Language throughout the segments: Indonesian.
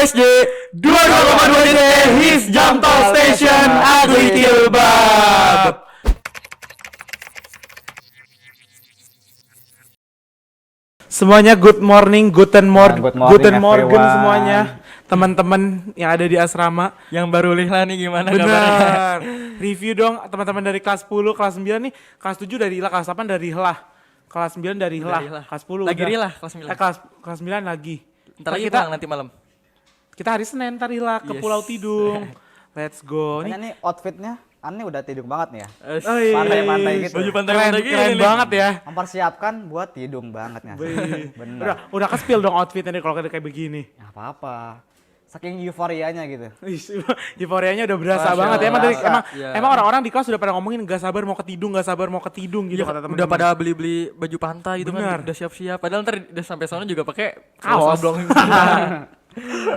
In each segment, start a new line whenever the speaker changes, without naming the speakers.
OSJ 22,2 JT His Jamtol Station Agli Tilbab. Semuanya good morning, guten morgen semuanya. Teman-teman yang ada di asrama
yang baru lihlah nih gimana kabarnya?
benar. Review dong teman-teman dari kelas 10, kelas 9 nih, kelas 7 dari Hila, kelas 8 dari Hela. Kelas 9 dari Hela, kelas 10
lagi
udah.
Hila kelas 9.
Kelas 9 lagi.
Ntar lagi
kita
pulang nanti malam.
Kita hari Senin ntar Hila ke
Yes.
Pulau Tidung. Let's go.
Makanya nih outfitnya Ani udah tidung banget nih ya.
Oi.
Pantai-pantai gitu.
Baju
Keren,
pantai-pantai gini
keren
nih.
banget ya.
Mempersiapkan buat tidung banget nih. Bener.
Udah ke-spill dong outfitnya nih kalau kayak begini.
Ya apa-apa. Saking euforianya gitu.
Euforianya udah berasa
Masya
banget ya.
Allah.
Emang orang-orang di kelas udah pada ngomongin gak sabar mau ke Tidung gitu
Iya,
kata temen-temen.
udah pada beli-beli baju pantai gitu
Benar.
kan, udah siap-siap. Padahal ntar udah sampai sana juga pakai
Kaos.
oblong.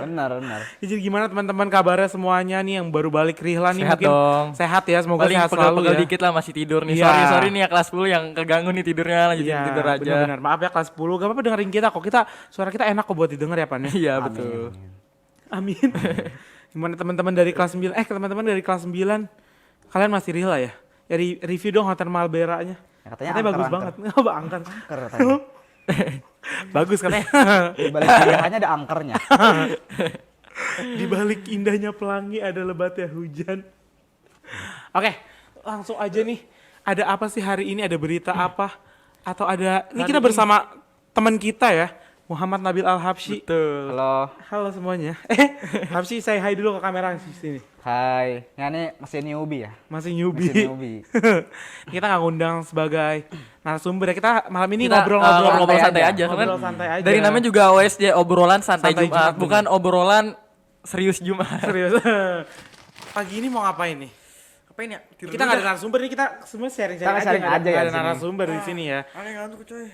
Benar.
Ya, jadi gimana teman-teman kabarnya semuanya nih yang baru balik Rihla nih
Sehat
mungkin
dong.
sehat ya, semoga
Paling
sehat selalu
pegal-pegal
ya.
dikit lah, masih tidur nih.
Iya.
Sorry nih ya kelas 10 yang keganggu nih tidurnya, lanjutin
Iya,
tidur aja.
benar-benar. Maaf ya kelas 10, gak apa-apa dengerin kita kok. Suara kita enak kok buat didengar ya Pan ya.
Iya betul.
Amin. Gimana teman-teman dari kelas 9? Teman-teman dari kelas 9 kalian masih Rihla ya? Ya review dong Hotel Malbera-nya.
Ya, katanya
bagus
angker.
banget. Oh, angker.
Angker katanya.
Bagus katanya.
Di balik pilihannya ada angkernya.
Di balik indahnya pelangi ada lebatnya hujan. Oke, langsung aja nih. Ada apa sih hari ini? Ada berita apa? Atau ada... Ini kita bersama teman kita ya, Muhammad Nabil Al-Habsyi.
Betul.
Halo.
Halo semuanya. Habsyi, say hi dulu ke kamera di sini.
Hai. Ya ini masih newbie ya.
Masih newbie.
Masih newbie.
Kita nggak ngundang sebagai narasumber ya. Kita malam ini
Kita,
ngobrol-ngobrol
santai aja.
Ngobrol
Kan
santai aja.
dari namanya juga OSJ, obrolan santai
Santai
Jumat,
Jumat,
bukan obrolan serius Jumat.
serius. Pagi ini mau ngapain nih?
Ngapain ya?
Kita nggak ada narasumber nih, kita semua sharing-sharing
Kita
aja.
sharing
Nggak
aja ya
ada
di sini.
narasumber di sini ya.
Aneh ngantuk coy.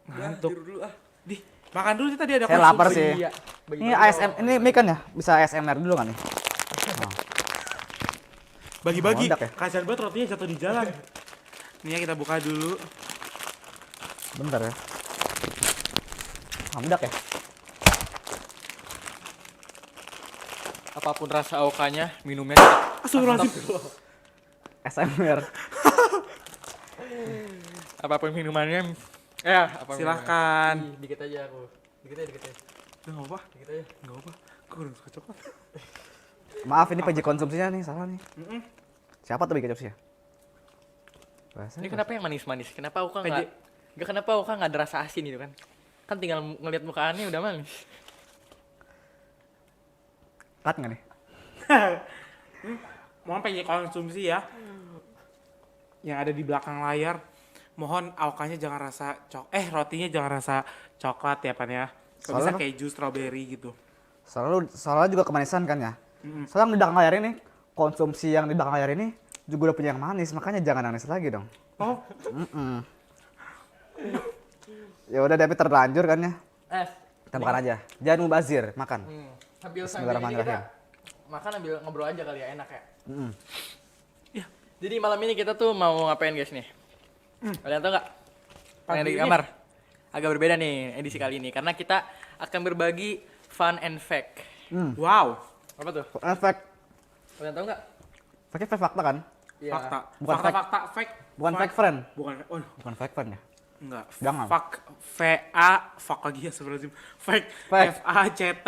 Ngantuk.
Tidur dulu ah.
Di makan dulu tadi ada
Saya lapar sih.
Iya.
Ini ASM, ini mic kan ya? Bisa ASMR dulu kan nih?
Bagi-bagi.
Meledak ya?
Kasian banget rotinya jatuh di jalan. Nih ya kita buka dulu.
Bentar ya. Meledak ya?
Apapun rasa aukanya, minumnya
Astagfirullahaladzim.
ASMR.
apapun minumannya.
Silahkan.
Dikit aja aku. Dikit aja.
Nggak apa-apa.
Dikit aja.
Nggak apa-apa. Gue kurang suka coklat.
Maaf ini PJ konsumsinya nih, salah nih. Siapa tuh PJ konsumsinya?
Ini kenapa yang manis-manis? Kenapa Uka
PJ.
nggak kenapa Uka nggak ada rasa asin gitu kan? Kan tinggal ngelihat muka Ani udah manis.
Cut nggak nih?
Mohon PJ konsumsi ya. Yang ada di belakang layar. Mohon aukanya jangan rasa rotinya jangan rasa coklat ya Pan ya. Kalau bisa
Soalnya-
keju, strawberry gitu.
Soalnya juga kemanisan kan ya. Soalnya di belakang layar ini, konsumsi yang di belakang layar ini juga udah punya yang manis, makanya jangan nangis lagi dong.
Oh,
Ya udah tapi terlanjur kan ya. Kita makan aja. Jangan mubazir, makan.
Sambil ini
Bismillahirrahmanirrahim.
kita makan sambil ngobrol aja kali ya, enak ya.
ya.
Jadi malam ini kita tuh mau ngapain guys nih? Kalian tau nggak? Yang di
ini.
kamar. Agak berbeda nih edisi kali ini karena kita akan berbagi fun and fact.
Wow.
Apa tuh?
Efek,
Kalian tau nggak?
efek fakta kan?
Iya.
Fakta.
Bukan
Fakta fake.
Bukan fake friend.
Bukan
Fake friend ya?
enggak.
Jangan.
Fuck lagi ya sebenarnya. Fake.
Fake.
FACT.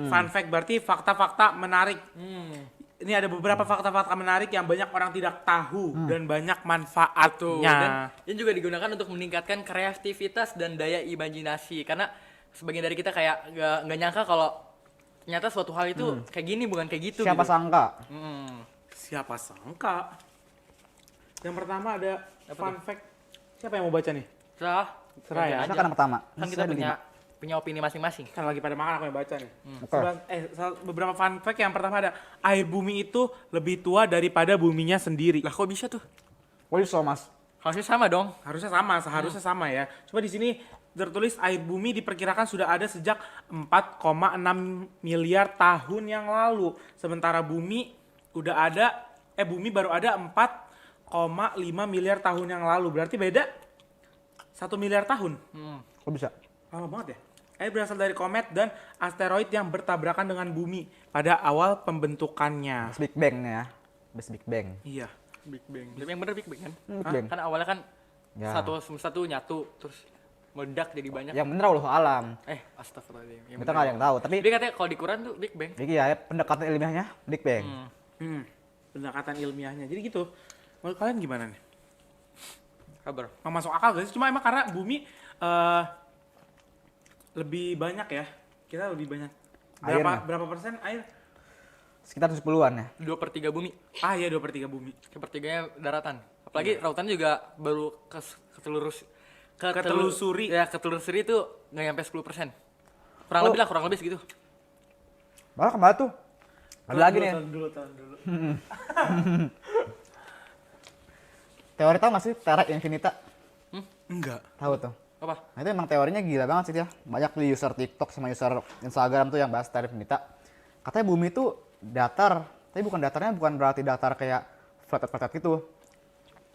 Fun fact berarti fakta-fakta menarik. Ini ada beberapa fakta-fakta menarik yang banyak orang tidak tahu dan banyak
Tuh,
manfaatnya.
dan ini juga digunakan untuk meningkatkan kreativitas dan daya imajinasi karena sebagian dari kita kayak nggak nyangka kalau ternyata suatu hal itu kayak gini bukan kayak gitu.
Siapa
gitu.
sangka?
Siapa sangka? Yang pertama ada fun fact. Siapa yang mau baca nih?
Serah
Serah ya.
aja.
Siapa kan pertama?
Kan kita punya opini masing-masing.
Kan lagi pada makan aku yang baca nih.
Oke.
Beberapa fun fact yang pertama ada air bumi itu lebih tua daripada buminya sendiri.
Lah kok bisa tuh?
Oh iya mas.
Harusnya sama dong.
Seharusnya sama ya. Coba di sini tertulis air bumi diperkirakan sudah ada sejak 4,6 miliar tahun yang lalu. Sementara bumi bumi baru ada 4,5 miliar tahun yang lalu. Berarti beda 1 miliar tahun.
Kok bisa?
Lama banget ya? Air berasal dari komet dan asteroid yang bertabrakan dengan bumi pada awal pembentukannya.
Big Bang nih ya. Big Bang.
Iya.
Big Bang. Tapi yang bener Big Bang kan?
Big Bang.
Kan awalnya kan
Ya.
satu nyatu terus meledak jadi banyak.
Yang bener Allah alam.
Astagfirullahaladzim. Yang
Kita
bener.
nggak ada yang tahu. Tapi
Jadi katanya kalau di Quran tuh Big Bang.
jadi ya pendekatan ilmiahnya Big Bang.
Pendekatan ilmiahnya. Jadi gitu. Menurut kalian gimana nih?
Kabar.
Nggak masuk akal guys. Cuma emang karena bumi lebih banyak ya. Kita lebih banyak.
Airnya.
Berapa persen air?
Sekitar 70-an ya.
2/3 bumi.
Ah iya 2/3 bumi.
1/3-nya daratan. Apalagi lautan juga baru
Ketelusuri.
Ya, ketelusuri itu nggak nyampe 10%. Kurang lebih lah, kurang lebih segitu.
Malah kemarin tuh ada lagi nih.
Tahun dulu.
Teori tau gak sih Terra Infinita?
Enggak.
Tahu tuh.
Apa?
Nah itu emang teorinya gila banget sih dia. Banyak di user TikTok sama user Instagram tuh yang bahas Terra Infinita. Katanya bumi tuh datar, tapi bukan datarnya bukan berarti datar kayak flat gitu.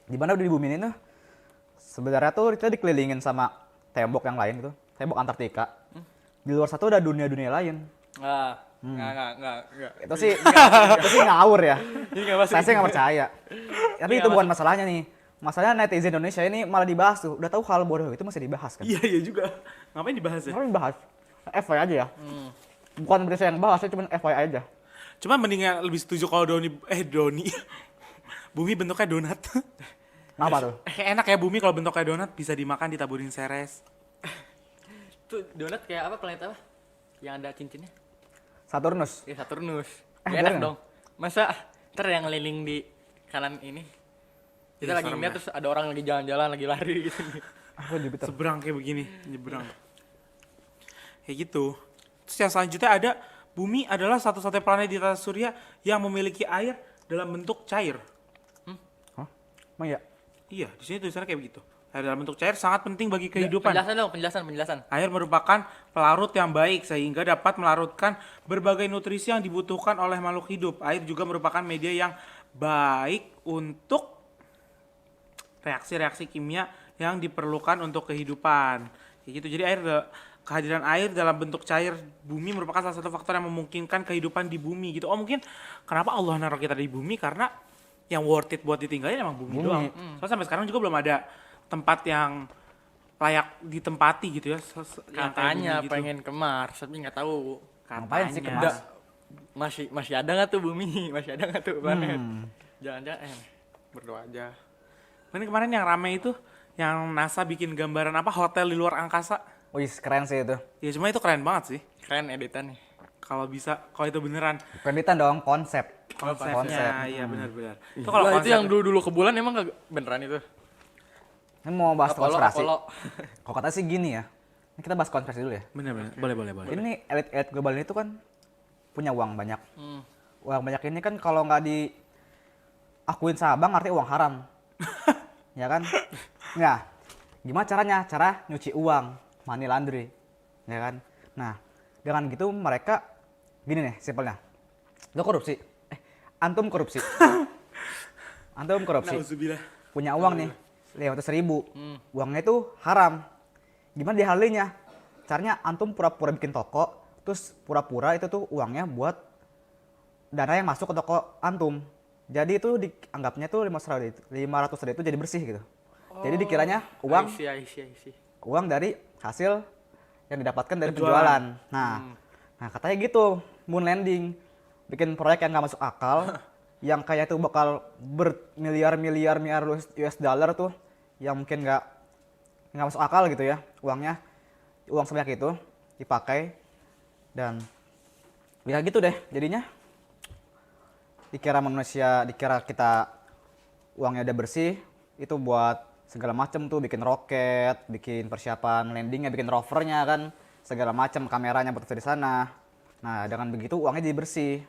Di mana di bumi ini tuh sebenarnya tuh kita dikelilingin sama tembok yang lain gitu, tembok Antartika. Di luar satu ada dunia-dunia lain.
Enggak.
Itu sih ngawur ya.
Ini nggak masuk.
Saya sih nggak percaya. Tapi
Ini
itu
nggak
bukan masalahnya nih. Masalahnya netizen Indonesia ini malah dibahas tuh. Udah tahu hal bodoh itu masih dibahas kan?
Iya juga. Ngapain dibahas ya?
Ngapain dibahas? FYI aja ya. Bukan berarti saya yang bahas, cuma FYI aja.
Cuma mendingan lebih setuju kalau Doni. Bumi bentuknya donat.
Kenapa tuh?
Kayak enak ya bumi kalau bentuknya donat bisa dimakan ditaburin seres.
Tuh donat kayak apa, planet apa? Yang ada cincinnya?
Saturnus.
Ya Saturnus.
Eh,
Nggak enak
bener.
dong. Masa ntar yang ngeliling di kanan ini? Kita
Iya,
lagi
serem
ngeliat
ya.
terus ada orang lagi jalan-jalan, lagi lari gitu.
Aku Jupiter.
Seberang kayak begini, nyebrang. Kayak gitu. Terus yang selanjutnya ada bumi adalah satu-satunya planet di tata surya yang memiliki air dalam bentuk cair.
Hah? Emang ya?
Iya, di sini tulisannya kayak begitu. Air dalam bentuk cair sangat penting bagi kehidupan.
Penjelasan dong, penjelasan.
Air merupakan pelarut yang baik sehingga dapat melarutkan berbagai nutrisi yang dibutuhkan oleh makhluk hidup. Air juga merupakan media yang baik untuk reaksi-reaksi kimia yang diperlukan untuk kehidupan. Kayak gitu. Jadi kehadiran air dalam bentuk cair bumi merupakan salah satu faktor yang memungkinkan kehidupan di bumi gitu. Oh mungkin kenapa Allah naruh kita di bumi karena yang worth it buat ditinggalin emang bumi doang. Soalnya sampai sekarang juga belum ada tempat yang layak ditempati gitu ya. Yang kayak
Katanya
bumi gitu.
pengen ke Mars, tapi nggak tahu.
Ngapain sih ke
Katanya.
Mars?
Masih ada nggak tuh bumi? Masih ada nggak tuh planet? Jangan-jangan berdoa aja.
Kemarin yang rame itu yang NASA bikin gambaran apa hotel di luar angkasa.
Wih, keren sih itu.
Ya cuma itu keren banget sih.
Keren editannya.
Kalau bisa, kalau itu beneran
Kreditan dong, konsep.
konsepnya, iya benar-benar. Itu
Kalau
kalau
itu yang dulu ke bulan emang nggak beneran itu?
Ini mau bahas konspirasi.
Apollo.
Kalau kata sih gini ya. Ini kita bahas konspirasi dulu ya.
benar-benar, boleh.
Ini elit-elit global ini tuh kan punya uang banyak.
Hmm.
Uang banyak ini kan kalau nggak diakuin sabang artinya uang haram. Ya kan? Nah, gimana caranya? Cara nyuci uang, money laundry. Ya kan? Nah, dengan gitu mereka gini nih simpelnya. Lo korupsi. Antum korupsi. Antum korupsi.
Nauzubillah.
Punya uang nih 500.000. Uangnya itu haram. Gimana dihalinya? Caranya antum pura-pura bikin toko, terus pura-pura itu tuh uangnya buat dana yang masuk ke toko antum. Jadi itu dianggapnya tuh 500.000 itu jadi bersih gitu. Jadi dikiranya uang
I see.
uang dari hasil yang didapatkan dari
Penjualan.
penjualan. Nah katanya gitu, moon landing, bikin proyek yang nggak masuk akal, yang kayak itu bakal bermiliar-miliar US dollar tuh, yang mungkin nggak masuk akal gitu ya, uang sebanyak itu dipakai dan ya gitu deh jadinya. Dikira kita uangnya udah bersih, itu buat segala macem tuh, bikin roket, bikin persiapan landingnya, bikin rovernya kan, segala macam kameranya buat di sana. Nah dengan begitu uangnya jadi bersih.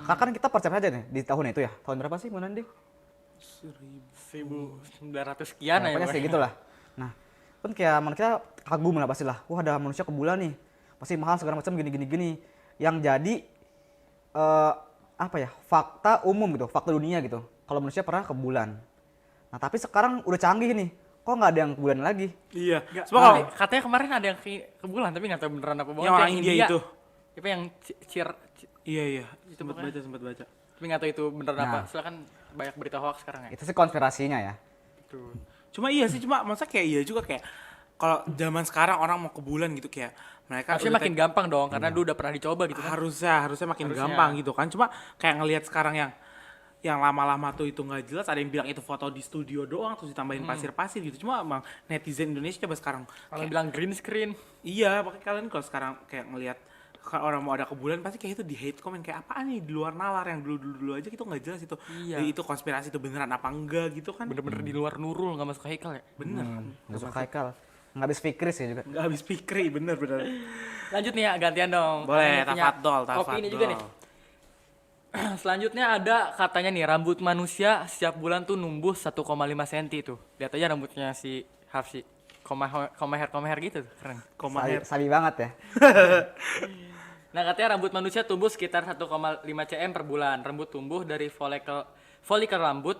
Karena kan kita percaya aja nih di tahun itu ya, tahun berapa sih mau landing?
1900 sekian ya.
Pokoknya sih gitulah. Nah kan kayak manusia kagum lah pastilah, wah ada manusia ke bulan nih, pasti mahal segala macam gini. Yang jadi apa ya, fakta umum gitu, fakta dunia gitu, kalau manusia pernah ke bulan. Nah tapi sekarang udah canggih nih, kok nggak ada yang ke bulan lagi.
Iya.
Nggak,
Coba kalau
katanya kemarin ada yang ke bulan tapi nggak tahu beneran apa bohong.
yang orang India itu.
Apa yang
Iya iya.
Itu
Sempat
pokoknya.
baca.
tapi nggak tahu itu beneran
Nah.
apa. Soalnya kan banyak berita hoax sekarang ya.
Itu sih konspirasinya ya.
Betul.
Cuma iya sih, cuma masa kayak iya juga kayak kalau zaman sekarang orang mau ke bulan gitu kayak mereka
Harusnya
udah
makin gampang dong karena dulu udah pernah dicoba gitu kan.
harusnya makin
Harusnya.
gampang gitu kan. Cuma kayak ngelihat sekarang yang lama-lama tuh itu nggak jelas, ada yang bilang itu foto di studio doang terus ditambahin pasir-pasir gitu. Cuma emang netizen Indonesia coba sekarang
Kalau bilang green screen,
iya, pakai kalian kalau sekarang kayak ngelihat kalau orang mau ada ke bulan pasti kayak itu di hate comment kayak apaan nih di luar nalar yang dulu aja gitu nggak jelas itu.
Iya.
Itu konspirasi itu beneran apa enggak gitu kan.
bener-bener di luar Nurul nggak masuk Haikal ya.
Bener.
Nggak suka Haikal. Nggak habis pikir sih juga.
Nggak habis pikir bener.
Lanjut nih ya, gantian dong.
Boleh,
Ini punya
tafadhol.
Opini juga nih. Selanjutnya ada katanya nih rambut manusia setiap bulan tuh numbuh 1,5 cm tuh. Lihat aja rambutnya si Hafsi. Komeher gitu tuh, keren.
Sabi banget ya.
Nah katanya rambut manusia tumbuh sekitar 1,5 cm per bulan. Rambut tumbuh dari folikel rambut,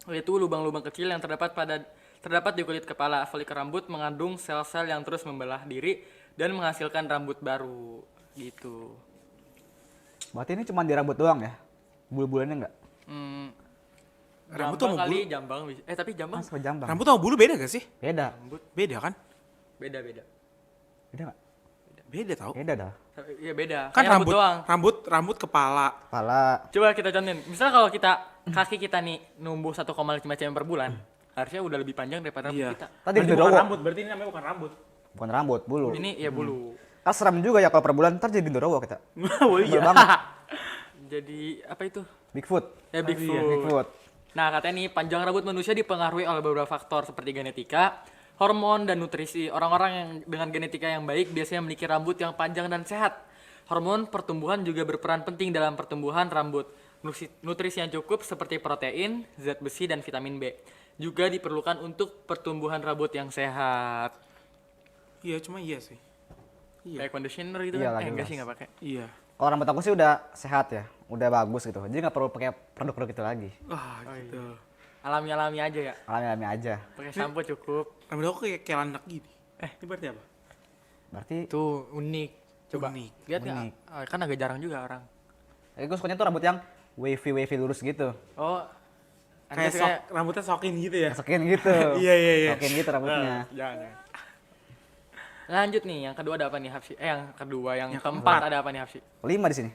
yaitu lubang-lubang kecil yang terdapat di kulit kepala. Folikel rambut mengandung sel-sel yang terus membelah diri dan menghasilkan rambut baru gitu.
Berarti ini cuma di rambut doang ya? Bulu-bulunya nggak?
Rambut
Jambang
sama
kali,
bulu.
jambang. Tapi jambang
Mas jambang.
Rambut sama bulu beda gak sih?
Beda.
Beda kan?
beda.
Beda nggak?
Beda tau.
Beda dah.
Iya beda.
Kan
Kayak
rambut kepala.
Kepala.
Coba kita contohin. Misalnya kalau kaki kita nih numbuh 1,5 cm per bulan, harusnya udah lebih panjang daripada rambut
Iya.
kita.
Tadi
Berarti
genderuwo.
bukan rambut, berarti ini namanya bukan rambut.
Bukan rambut, bulu.
Ini ya bulu.
Kan serem juga ya kalau per bulan ntar jadi genderuwo kita.
Oh
Serem
iya.
banget.
Jadi apa itu?
Bigfoot.
Ya Bigfoot.
Bigfoot.
Nah katanya nih panjang rambut manusia dipengaruhi oleh beberapa faktor seperti genetika, hormon, dan nutrisi. Orang-orang yang dengan genetika yang baik biasanya memiliki rambut yang panjang dan sehat. Hormon pertumbuhan juga berperan penting dalam pertumbuhan rambut. Nutrisi yang cukup seperti protein, zat besi, dan vitamin B juga diperlukan untuk pertumbuhan rambut yang sehat.
Iya, cuma iya sih. Iya.
Kayak conditioner gitu
Iya,
kan?
lagi
Enggak
bahas.
sih, enggak pakai.
Iya.
Kalau rambut aku sih udah sehat ya, udah bagus gitu. Jadi nggak perlu pakai produk-produk itu lagi.
Wah, gitu.
Alami-alami aja ya.
Alami-alami aja.
Pakai shampoo cukup.
Rambut aku kayak landak gini. Ini berarti apa?
Berarti
Tuh unik. Coba
Unik.
lihat nggak?
Unik.
Kan agak jarang juga orang.
gue sukanya tuh rambut yang wavy lurus gitu.
Oh,
Kayak rambutnya sokin gitu ya.
Sokin gitu.
Iya.
Sokin gitu rambutnya.
Jangan. Lanjut nih, yang kedua ada apa nih Hafsi? Yang kedua, yang
Yang
keempat
keempat.
ada apa nih Hafsi?
5 di sini.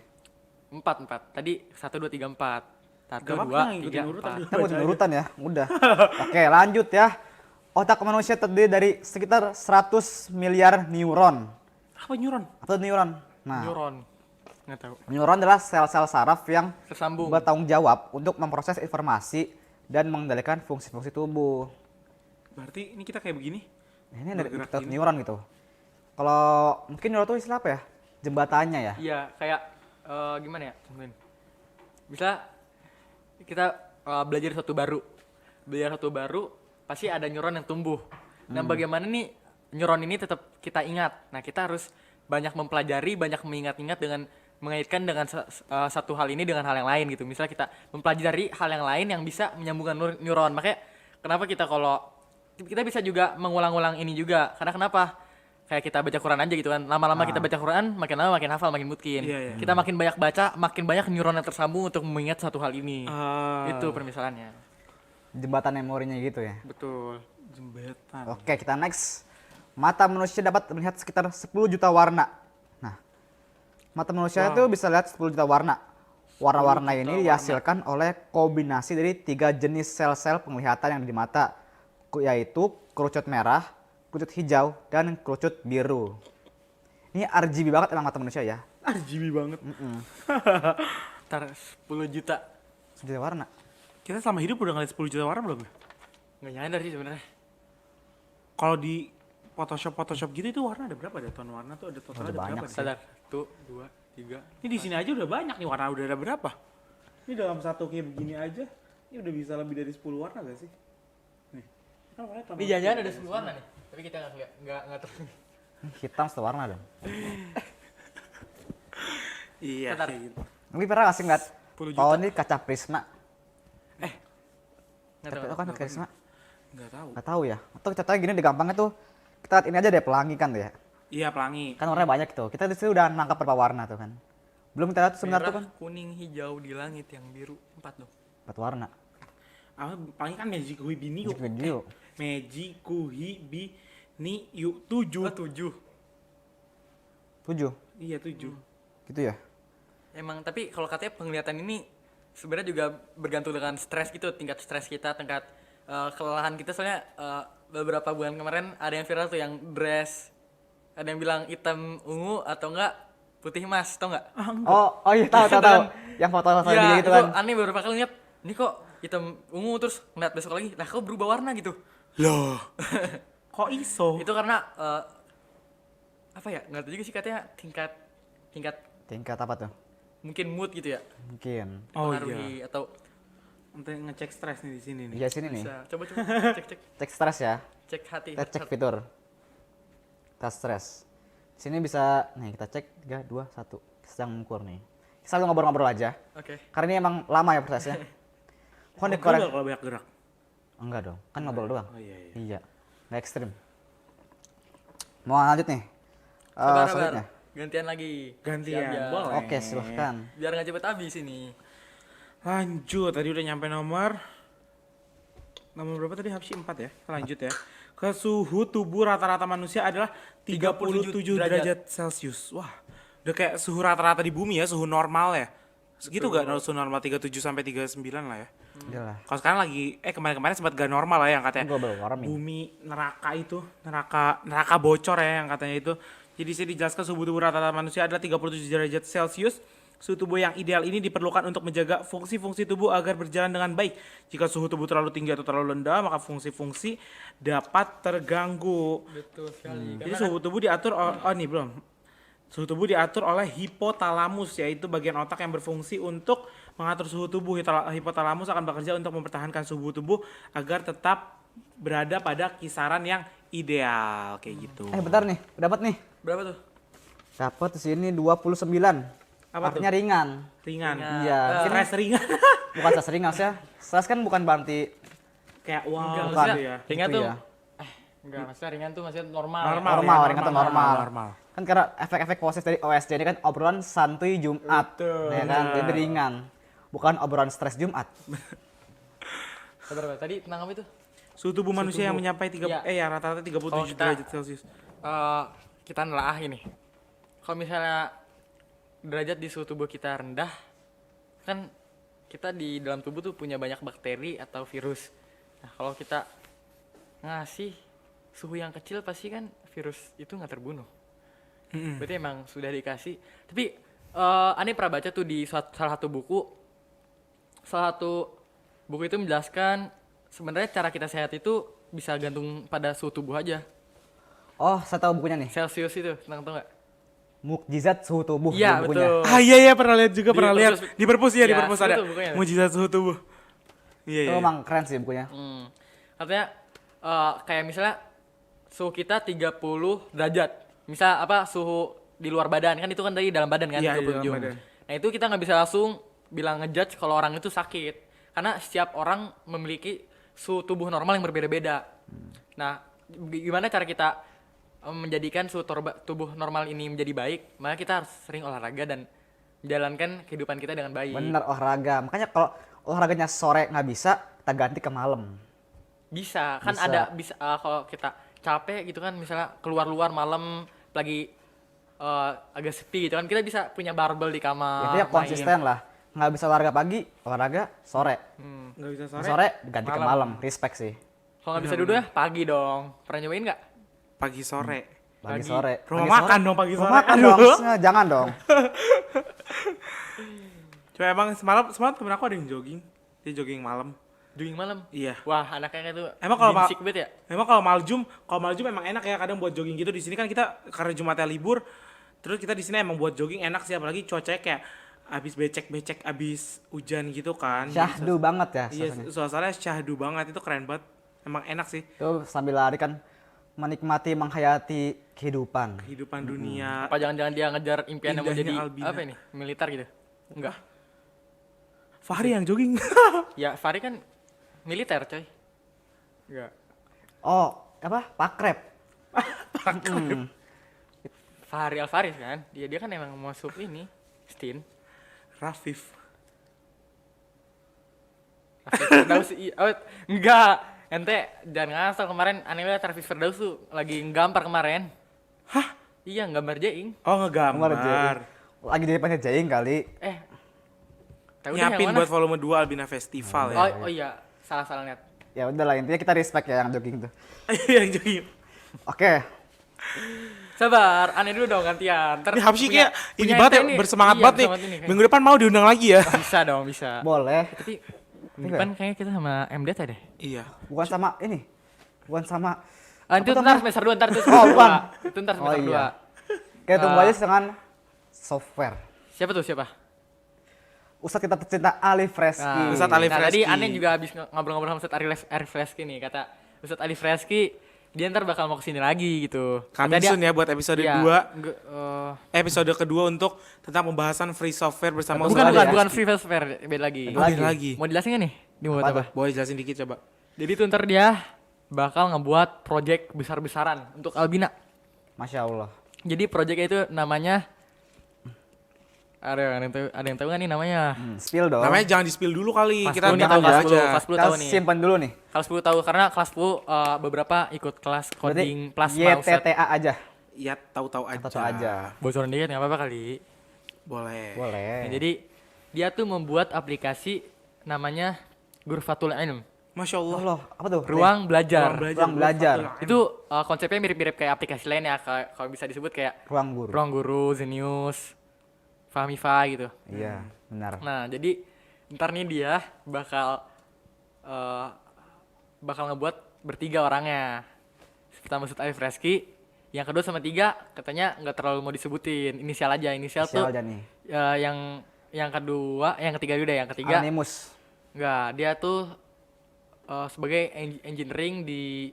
4. Tadi 1, 2, 3, 4. 1,
Gak
2,
apa-apa,
3,
ngikutin urutan
4.
dulu.
Kita butuh urutan ya, udah. Oke, lanjut ya. Otak manusia terdiri dari sekitar 100 miliar neuron.
Apa neuron?
Atau neuron. Nah,
Neuron. Nggak tahu.
neuron adalah sel-sel saraf yang
Tersambung.
bertanggung jawab untuk memproses informasi dan mengendalikan fungsi-fungsi tubuh.
Berarti ini kita kayak begini.
Nah, ini dari
Bergerak
otak
gini.
neuron gitu. Kalau mungkin neuron itu istilah apa ya? Jembatannya ya.
Iya, kayak gimana ya? Mungkin. Bisa kita belajar sesuatu baru. Belajar sesuatu baru, pasti ada neuron yang tumbuh. Nah, bagaimana nih neuron ini tetap kita ingat? Nah, kita harus banyak mempelajari, banyak mengingat-ingat dengan mengaitkan dengan satu hal ini dengan hal yang lain gitu. Misalnya kita mempelajari hal yang lain yang bisa menyambungkan neuron. Makanya kenapa kita bisa juga mengulang-ulang ini juga. Karena kenapa? Kayak kita baca Quran aja gitu kan. Lama-lama kita baca Quran, makin lama makin hafal, makin mungkin.
Iya.
Kita makin banyak baca, makin banyak neuron yang tersambung untuk mengingat satu hal ini.
Ah.
Itu permisalannya.
Jembatan memorinya gitu ya.
Betul.
Jembatan.
Oke, kita next. Mata manusia dapat melihat sekitar 10 juta warna. Nah, mata manusia itu bisa lihat 10 juta warna. Warna-warna ini dihasilkan oleh kombinasi dari 3 jenis sel-sel penglihatan yang ada di mata, yaitu kerucut merah, kerucut hijau, dan kerucut biru. Ini RGB banget emang mata manusia ya.
RGB banget.
Ntar 10 juta.
10 juta warna.
Kita selama hidup udah ngeliat 10 juta warna belum ya?
Nggak nyadar sih sebenarnya.
Kalau di Photoshop gitu itu warna ada berapa? Ada ton warna tuh ada total
Ada
ada
banyak
berapa?
sih.
Sadar. 1, 2, 3.
Ini di sini aja udah banyak nih warna, udah ada berapa? Ini dalam satu kayak begini aja, ini udah bisa lebih dari 10 warna gak sih? Nih. Kan warnanya tambah
Ini jangan-jangan ada
10
10 warna nih. Tapi kita nggak tahu.
Hitam sewarna dong.
Iya.
Bentar.
kayak gitu.
Tapi pernah gak sih ngeliat?
10 juta.
Oh, ini kaca prisma.
Nggak
Tapi
tahu.
itu kan kaca prisma.
Nggak tahu.
Nggak tahu ya. Atau contohnya gini deh gampangnya tuh. Kita lihat ini aja deh pelangi kan ya.
Iya, pelangi.
Kan warnanya banyak tuh. Kita di sini udah nangkap berapa warna tuh kan. Belum kita lihat tuh sebenarnya tuh
Merah,
kan
kuning, hijau di langit yang biru 4 dong.
4 warna.
Apa pelangi kan Meiji Kuhi Bini
Magic video.
Meiji Kuhi Bini Yu 7.
7.
7.
Iya, 7.
Gitu ya.
Emang tapi kalau katanya penglihatan ini sebenarnya juga bergantung dengan stres gitu, tingkat stres kita, tingkat kelelahan kita. Soalnya beberapa bulan kemarin ada yang viral tuh yang dress, ada yang bilang hitam ungu atau enggak putih emas, tau nggak?
Oh iya tahu tahu tahu. Yang foto-foto
Iya,
dia gitu
itu
kan.
aneh beberapa kali lihat. Ini kok hitam ungu terus ngeliat besok lagi, nah kok berubah warna gitu?
Loh. Kok iso?
Itu karena apa ya? Nggak tahu juga sih, katanya tingkat
Tingkat apa tuh?
mungkin mood gitu ya.
Mungkin.
Oh
Mempengaruhi
iya.
atau
Untuk ngecek stres nih di sini nih.
Iya sini nih.
bisa coba cek
Cek stres ya.
cek hati.
Kita cek fitur. Tes stres. Sini bisa nih kita cek 3 2 1. Kita sedang mengukur nih. Kita sambil ngobrol-ngobrol aja.
Oke.
Karena ini emang lama ya prosesnya. Kok
Oh,
dikorek?
enggak kalau banyak gerak.
Enggak dong. Kan ngobrol doang.
Oh iya iya.
Iya. Nggak ekstrim. Mau lanjut nih.
Sabar,
Selanjutnya.
gantian lagi.
Gantian,
Siap, ya.
boleh.
Oke, silahkan.
Biar nggak cepet habis ini.
Lanjut, tadi udah nyampe nomor berapa tadi? Habis 4 ya. Lanjut ya. Ke suhu tubuh rata-rata manusia adalah 37 derajat Celcius. Wah, udah kayak suhu rata-rata di bumi ya, suhu normal ya. Segitu gak suhu normal 37 sampai 39 lah ya.
Udah lah.
Kalau sekarang lagi kemarin-kemarin sempat gak normal lah yang katanya
Global warming.
bumi neraka itu, neraka bocor ya yang katanya itu. Jadi saya dijelaskan suhu tubuh rata-rata manusia adalah 37 derajat Celcius. Suhu tubuh yang ideal ini diperlukan untuk menjaga fungsi-fungsi tubuh agar berjalan dengan baik. Jika suhu tubuh terlalu tinggi atau terlalu rendah, maka fungsi-fungsi dapat terganggu.
Betul sekali.
Jadi suhu tubuh diatur nih belum. Suhu tubuh diatur oleh hipotalamus, yaitu bagian otak yang berfungsi untuk mengatur suhu tubuh. Hipotalamus akan bekerja untuk mempertahankan suhu tubuh agar tetap berada pada kisaran yang ideal kayak gitu.
Bentar nih. Dapat nih.
Berapa tuh?
Dapat di sini 29.
Apa
Artinya ringan.
Ringan.
Iya.
Stres ringan.
Bukan stres ringan sih. Stres kan bukan berarti
Kayak wow
Enggak,
gitu
maksudnya
ya.
ringan
Gitu
tuh.
ya.
Enggak, maksudnya ringan tuh maksudnya normal.
normal, ringan tuh normal.
normal.
Kan karena efek-efek positif dari OSJ ini kan obrolan santuy Jumat.
Betul.
Ya kan? Jadi ringan. Bukan obrolan stres Jumat.
Berapa? Tadi tentang apa itu?
Suhu tubuh manusia yang mencapai
Iya.
ya rata-rata 37
Kalau kita-
derajat Celcius.
Kita nelaah ini. Kalau misalnya derajat di suhu tubuh kita rendah, kan kita di dalam tubuh tuh punya banyak bakteri atau virus. Nah, kalau kita ngasih suhu yang kecil, pasti kan virus itu nggak terbunuh. Berarti emang sudah dikasih. Tapi Ani pernah baca tuh di salah satu buku. Salah satu buku itu menjelaskan sebenarnya cara kita sehat itu bisa gantung pada suhu tubuh aja.
Oh, saya tahu bukunya nih.
Celcius itu, tau nggak?
Mukjizat suhu tubuh
Iya,
bukunya.
betul.
Ah iya pernah lihat juga
Di
pernah lihat
perpus-
di perpus ya di
Ya,
perpus
seru
ada
tuh bukunya.
mujizat suhu tubuh. Iya
Itu
iya.
emang keren sih bukunya.
Katanya kayak misalnya suhu kita 30 derajat. Misal apa suhu di luar badan, kan itu kan dari dalam badan kan
Iya, di
37.
dalam badan.
Nah, itu kita nggak bisa langsung bilang ngejudge kalau orang itu sakit. Karena setiap orang memiliki suhu tubuh normal yang berbeda-beda. Nah, gimana cara kita menjadikan suhu tubuh normal ini menjadi baik? Maka kita harus sering olahraga dan menjalankan kehidupan kita dengan baik.
Bener olahraga. Makanya kalau olahraganya sore nggak bisa, kita ganti ke malam.
Bisa, kan
Bisa.
ada bisa kalau kita capek gitu kan, misalnya keluar-luar malam lagi agak sepi gitu kan, kita bisa punya barbel di kamar.
Intinya
main.
konsisten lah. Nggak bisa olahraga pagi, olahraga sore.
Nggak bisa sore.
Sore ganti ke malam. Respect sih.
Kalau nggak bisa dulu ya pagi dong. Pernah nyobain nggak?
Pagi sore.
Pagi
Pagi.
sore.
Rumah
Pagi
makan
sore.
dong pagi
Rumah
sore.
makan
Aduh.
dong. Jangan dong.
Coba emang semalam temen aku ada yang jogging. Dia jogging malam.
Jogging malam.
Iya.
Wah, anaknya tuh
Emang kalau
ginsik banget ya?
Emang kalau maljum emang enak ya kadang buat jogging gitu. Di sini kan kita karena Jumatnya libur, terus kita di sini emang buat jogging enak sih, apalagi cuacanya kayak abis becek-becek abis hujan gitu kan.
Syahdu banget ya
Iya,
suasananya.
suasananya syahdu banget, itu keren banget. Emang enak sih
Tuh sambil lari kan menikmati menghayati kehidupan.
kehidupan dunia.
Apa jangan-jangan dia ngejar impiannya mau
Indahnya
jadi
Albina.
apa ini? Militer gitu? Enggak.
Fahri yang jogging.
Ya, Fahri kan militer, coy. Enggak.
Oh, apa? Pakrep.
Fahri Alvaris kan? Dia kan emang masuk ini, Stin.
Rafif.
Raffi Firdaus enggak. Ente jangan ngasal, kemarin aneh liat Raffi Firdaus tuh lagi nggambar kemarin.
Hah?
Iya, nggambar jaing.
Oh, ngegambar.
Lagi di depannya Jaing kali.
Tahu deh yang
Nyiapin
mana?
buat volume 2 Albina Festival ya.
Oh iya, salah lihat.
Ya udah lah, intinya kita respect ya yang jogging tuh.
Yang jogging.
Oke.
Sabar, aneh dulu dong gantian. Ntar
Ini Habsyi
punya-
kayak ini
punya
banget ya,
ente nih.
bersemangat
Iya,
banget nih.
bersemangat ini, kayak.
Minggu depan mau diundang lagi ya.
Bisa dong, bisa.
Boleh.
Tapi minggu depan kayaknya kita sama MDT deh.
Iya.
Bukan sama ini. Bukan sama
Itu
Apa
ntar
namanya?
semester 2, ntar itu
Oh,
semester
bukan.
2. Itu ntar semester
Oh,
2.
iya. Kita tunggu aja dengan software.
Siapa tuh, siapa?
Ustadz kita tercinta Ali Freski.
Ustadz Ali
Tadi
Freski.
aneh juga habis ngobrol-ngobrol sama Ustadz Ari Freski nih, kata Ustadz Ali Freski dia ntar bakal mau kesini lagi gitu.
Coming soon ya buat episode 2. Episode kedua untuk tentang pembahasan free software bersama
Bukan,
Ustadz
bukan,
Ali
bukan free software, beda lagi.
Oh, beda lagi.
Mau jelasin gak nih? Dia mau
Apa
apa?
Boleh jelasin dikit coba.
Jadi tuh ntar dia bakal ngebuat project besar-besaran untuk Albina.
Masya Allah.
Jadi projectnya itu namanya ada yang tahu nggak nih namanya?
Spill dong.
Namanya jangan di-spill dulu kali.
Kelas
Kita
10 nih,
tahu
kelas 10,
aja.
kelas 10
Kita
tahu nih.
simpan dulu nih.
Kelas 10 tahu karena kelas 10 beberapa ikut kelas coding plasma Ustadz.
YTTA aja.
Ya tahu-tahu aja.
Tahu aja.
Bocoran dikit nggak apa-apa kali.
Boleh.
Boleh.
Nah, jadi dia tuh membuat aplikasi namanya Ghurfatul Ilm,
Masya Allah.
Allah, apa tuh?
ruang belajar.
Ruang belajar.
Itu konsepnya mirip-mirip kayak aplikasi lain ya, kalau bisa disebut kayak
Ruang guru.
Ruang Guru, Zenius, Fahmifa gitu.
Iya, benar.
Nah, jadi ntar nih dia bakal ngebuat bertiga orangnya. Pertama Ustadz Ali Freski, yang kedua sama tiga katanya nggak terlalu mau disebutin, inisial aja. Inisial tuh
aja nih.
yang kedua, yang ketiga dulu deh, yang ketiga.
Animus.
Enggak, dia tuh sebagai engineering di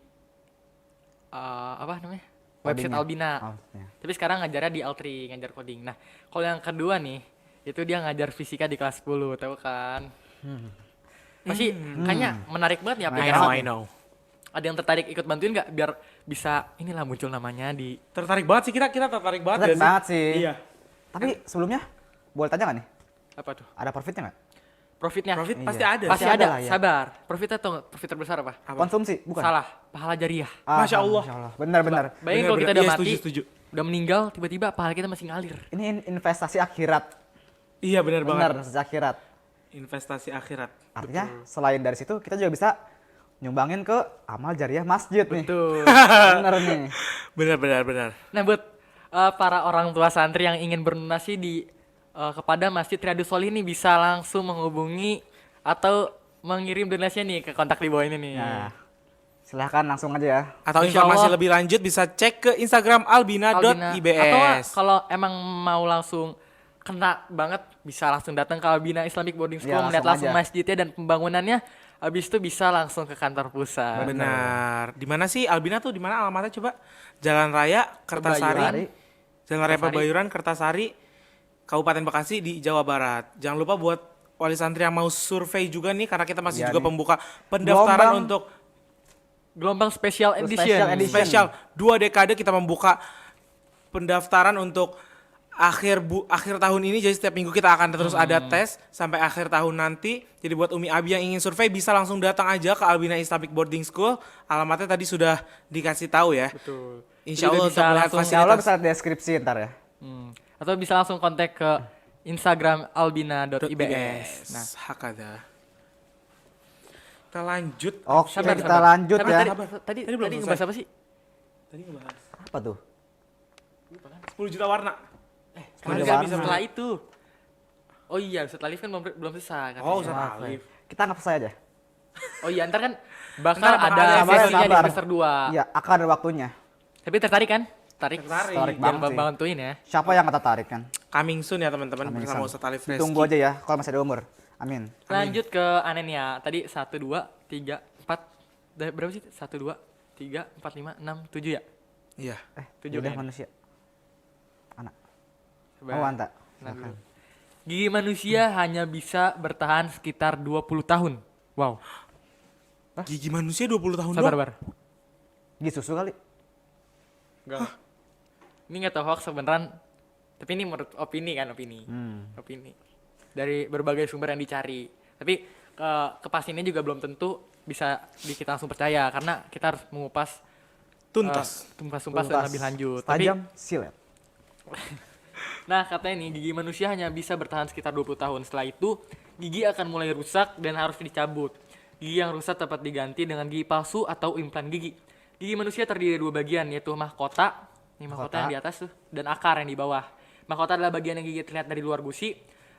apa namanya? Website
Codingnya.
Albina.
Oh, iya.
Tapi sekarang ngajarnya di Altri, ngajar coding. Nah, kalau yang kedua nih, itu dia ngajar fisika di kelas 10, tahu kan? Masih kayaknya menarik banget nih
I
aplikasi.
know, I know.
Ada yang tertarik ikut bantuin nggak biar bisa inilah muncul namanya di
Tertarik banget sih kita tertarik banget
Tertarik
gak
banget sih.
Iya.
Tapi sebelumnya, boleh tanya nggak nih?
apa tuh?
Ada profitnya nggak?
Profitnya.
Profit
Iya.
pasti ada.
Pasti
Pasti
ada,
ada lah ya.
sabar. Profitnya tuh profit terbesar apa?
Apa?
Konsumsi, bukan?
Salah, pahala jariah.
Masya Allah.
Benar-benar.
Bayangin
Bener,
kalau kita
bener.
udah
Iya,
mati,
setuju.
udah meninggal, tiba-tiba pahala kita masih ngalir.
Ini investasi akhirat.
Iya benar banget.
Benar, investasi akhirat.
Investasi akhirat.
Artinya selain dari situ kita juga bisa nyumbangin ke amal jariah masjid nih.
Betul.
Bener nih.
Benar.
Nah, buat para orang tua santri yang ingin berdonasi kepada Masjid Riyadus Sholihin nih bisa langsung menghubungi atau mengirim donasinya nih ke kontak di bawah ini nih.
Nah, silahkan langsung aja ya.
Atau
Insya
informasi
Allah.
lebih lanjut bisa cek ke Instagram albina.ibs.
Atau kalau emang mau langsung kena banget bisa langsung datang ke Albina Islamic Boarding School,
Ya,
melihat
langsung
langsung
aja.
masjidnya dan pembangunannya. Habis itu bisa langsung ke kantor pusat.
Benar. Di mana sih Albina tuh? Di mana alamatnya coba? Jalan Raya Kertasari.
Kebayuran.
Jalan Raya
Kertasari.
Pebayuran Kertasari, Kabupaten Bekasi di Jawa Barat. Jangan lupa buat wali santri yang mau survei juga nih karena kita masih
Iya
juga
nih.
pembuka pendaftaran
Gelombang.
untuk
Gelombang Special Edition.
Special Edition.
spesial 2 dekade kita membuka pendaftaran untuk akhir tahun ini. Jadi setiap minggu kita akan terus ada tes sampai akhir tahun nanti. Jadi buat Umi Abi yang ingin survei bisa langsung datang aja ke Albina Islamic Boarding School. Alamatnya tadi sudah dikasih tahu ya.
Betul.
Insya
Jadi
Allah
bisa
untuk melihat
langsung-
Insya Allah
fasilitas.
bisa deskripsi ntar ya.
Atau bisa langsung kontak ke Instagram albina.ibs. Nah,
Hakada. Kita lanjut.
Oke,
sabar,
kita
sabar.
lanjut
Sabar,
ya.
Tadi
Tadi belum
ngebahas
selesai.
apa sih?
Tadi ngebahas
Apa tuh?
10 juta warna.
Ada
Enggak,
warna.
setelah itu. Oh iya, setelah live kan belum selesai. katanya.
Oh, Ustaz Alif.
Kita nggak selesai aja.
Oh iya, ntar kan bakal
Ntar bakal
ada
ada
Sabar,
sesinya di
sabar.
semester 2.
Iya, akan ada waktunya.
Tapi tertarik kan? Tarik.
Tertarik.
banget sih.
Bantuin ya.
Siapa yang kata tarik kan?
Coming soon ya teman-teman
Amin,
bersama
Sam.
Ustaz Alif Reski.
Tunggu aja ya kalau masih ada umur. Amin.
Lanjut ke Anenia. Tadi 1 2 3 4 berapa sih? 1 2 3 4 5 6 7 ya?
Iya.
Tujuh
Udah
kan?
manusia. Anak.
Coba.
Oh, anta.
Nah, dulu. Gigi manusia hanya bisa bertahan sekitar 20 tahun. Wow.
Gigi manusia 20 tahun
Sabar,
doang.
Bar.
Gigi susu kali.
Enggak. Ini nggak tahu hoax beneran. Tapi ini menurut opini kan, opini. Opini. Dari berbagai sumber yang dicari. Tapi kepastiannya juga belum tentu bisa kita langsung percaya karena kita harus mengupas
Tuntas.
tumpas dan lebih lanjut.
Tajam, silet.
Nah, katanya nih gigi manusia hanya bisa bertahan sekitar 20 tahun. Setelah itu, gigi akan mulai rusak dan harus dicabut. Gigi yang rusak dapat diganti dengan gigi palsu atau implan gigi. Gigi manusia terdiri dari 2 bagian, yaitu mahkota, ini mahkota yang di atas tuh, dan akar yang di bawah. Mahkota adalah bagian yang gigi terlihat dari luar gusi.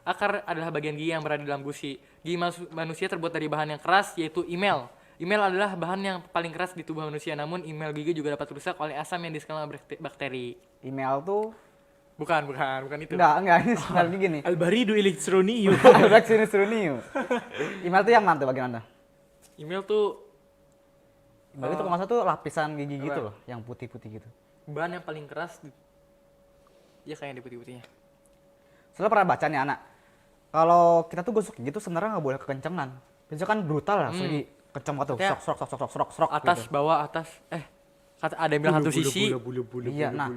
Akar adalah bagian gigi yang berada di dalam gusi. Gigi manusia terbuat dari bahan yang keras, yaitu email. Email adalah bahan yang paling keras di tubuh manusia, namun email gigi juga dapat rusak oleh asam yang disengal bakteri.
Email tuh
Bukan itu.
enggak ini sebenarnya gigi nih.
Albaridu elektronium.
Vaccine Strunium. Email tuh yang mana tuh bagian mana?
Email tuh
Email itu kalau nggak salah tuh lapisan gigi gitu loh, yang putih-putih gitu.
bahan yang paling keras. Ya kayak di putih-putihnya.
Soalnya pernah baca nih anak. Kalau kita tuh gosok gigi tuh sebenarnya nggak boleh kekencengan. Biasanya kan brutal lah, gigi kenceng banget tuh,
Kayak
serok
Atas,
gitu.
bawah, atas. Ada yang bilang satu sisi.
Iya, nah,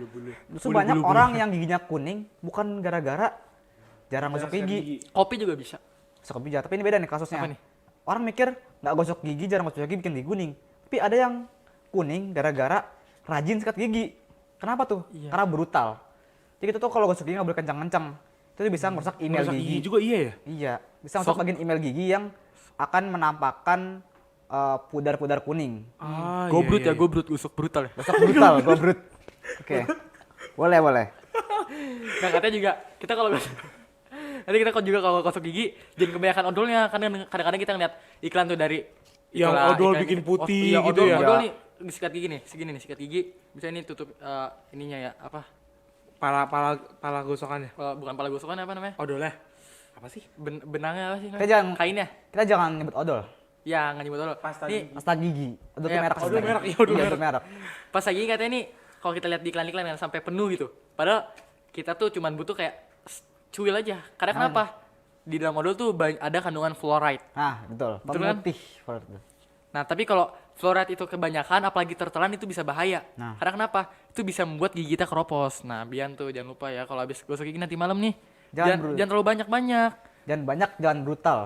justru banyak orang yang giginya kuning bukan gara-gara jarang gosok gigi.
Kopi juga bisa.
Gosok gigi, tapi ini beda nih kasusnya.
Apa nih?
Orang mikir nggak gosok gigi, jarang gosok gigi bikin gigi kuning. Tapi ada yang kuning gara-gara rajin sikat gigi. Kenapa tuh?
Iya.
Karena brutal. Jadi kita tuh kalau gosok gigi nggak boleh kencang-kencang. Itu bisa merusak email
Merusak
gigi.
juga iya ya?
Iya, bisa merusak bagian email gigi yang akan menampakkan pudar-pudar kuning.
Ah,
Gobrut
iya,
ya,
iya.
gobrut, gosok brutal ya.
Gosok brutal, gobrut. Oke. Boleh.
Nah, katanya juga kita kalau nanti kita juga kalau gosok gigi jangan kebanyakan odolnya, karena kadang-kadang kita ngeliat iklan tuh dari
Yang
itulah,
odol
iklan-
bikin putih
iya,
gitu
odol,
ya?
Odol nih sikat gigi nih, segini nih sikat gigi. Bisa ini tutup ininya ya, apa?
Pala gosokannya.
Bukan pala gosokan, apa namanya?
Odolnya. Apa sih?
Benangnya apa sih?
Kita jangan-
Kainnya.
Kita jangan nyebut odol.
Ya, nggak nyebut odol.
Pasta
Nih,
Pasta gigi. Odol
Iya,
tuh merek.
odol
sebenarnya.
merek, iya, odol
Iya,
merek.
merek.
pas lagi katanya nih kalau kita lihat di iklan-iklan kan sampai penuh gitu. Padahal kita tuh cuman butuh kayak cuil aja. Karena kenapa? Di dalam odol tuh ada kandungan fluoride.
Nah, betul.
Betul kan?
Pemutih. Fluoride.
Nah, tapi kalau fluoride itu kebanyakan apalagi tertelan itu bisa bahaya.
Nah.
Karena kenapa? Itu bisa membuat gigi kita keropos. Nah, Bian tuh jangan lupa ya kalau habis gosok gigi nanti malam nih. Jangan terlalu banyak-banyak.
Jangan banyak, jangan brutal.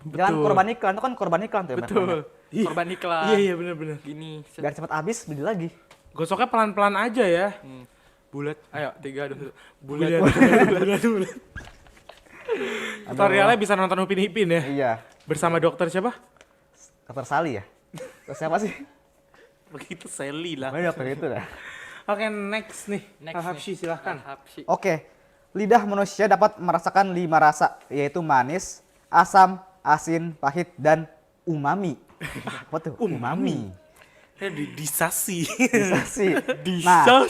Jangan korban iklan, itu kan korban iklan tuh.
Betul.
merek-merek.
Korban iklan.
Iya bener-bener.
Gini.
Biar cepat habis, beli lagi.
Gosoknya pelan-pelan aja ya.
Bulat. Ayo, 3 2 1.
Bulat. Bulat. Tutorialnya bisa nonton Upin Ipin ya.
Iya.
Bersama dokter siapa?
Dokter Sali ya? Terus siapa sih?
Begitu Sally lah.
Banyak dokter itu dah.
Oke, next nih.
Next
Al-Habsyi
nih.
silahkan.
Al-Habsyi.
Oke. Lidah manusia dapat merasakan 5 rasa, yaitu manis, asam, asin, pahit, dan umami. Apa tuh? Umami.
Disasi.
Disasi. Nah,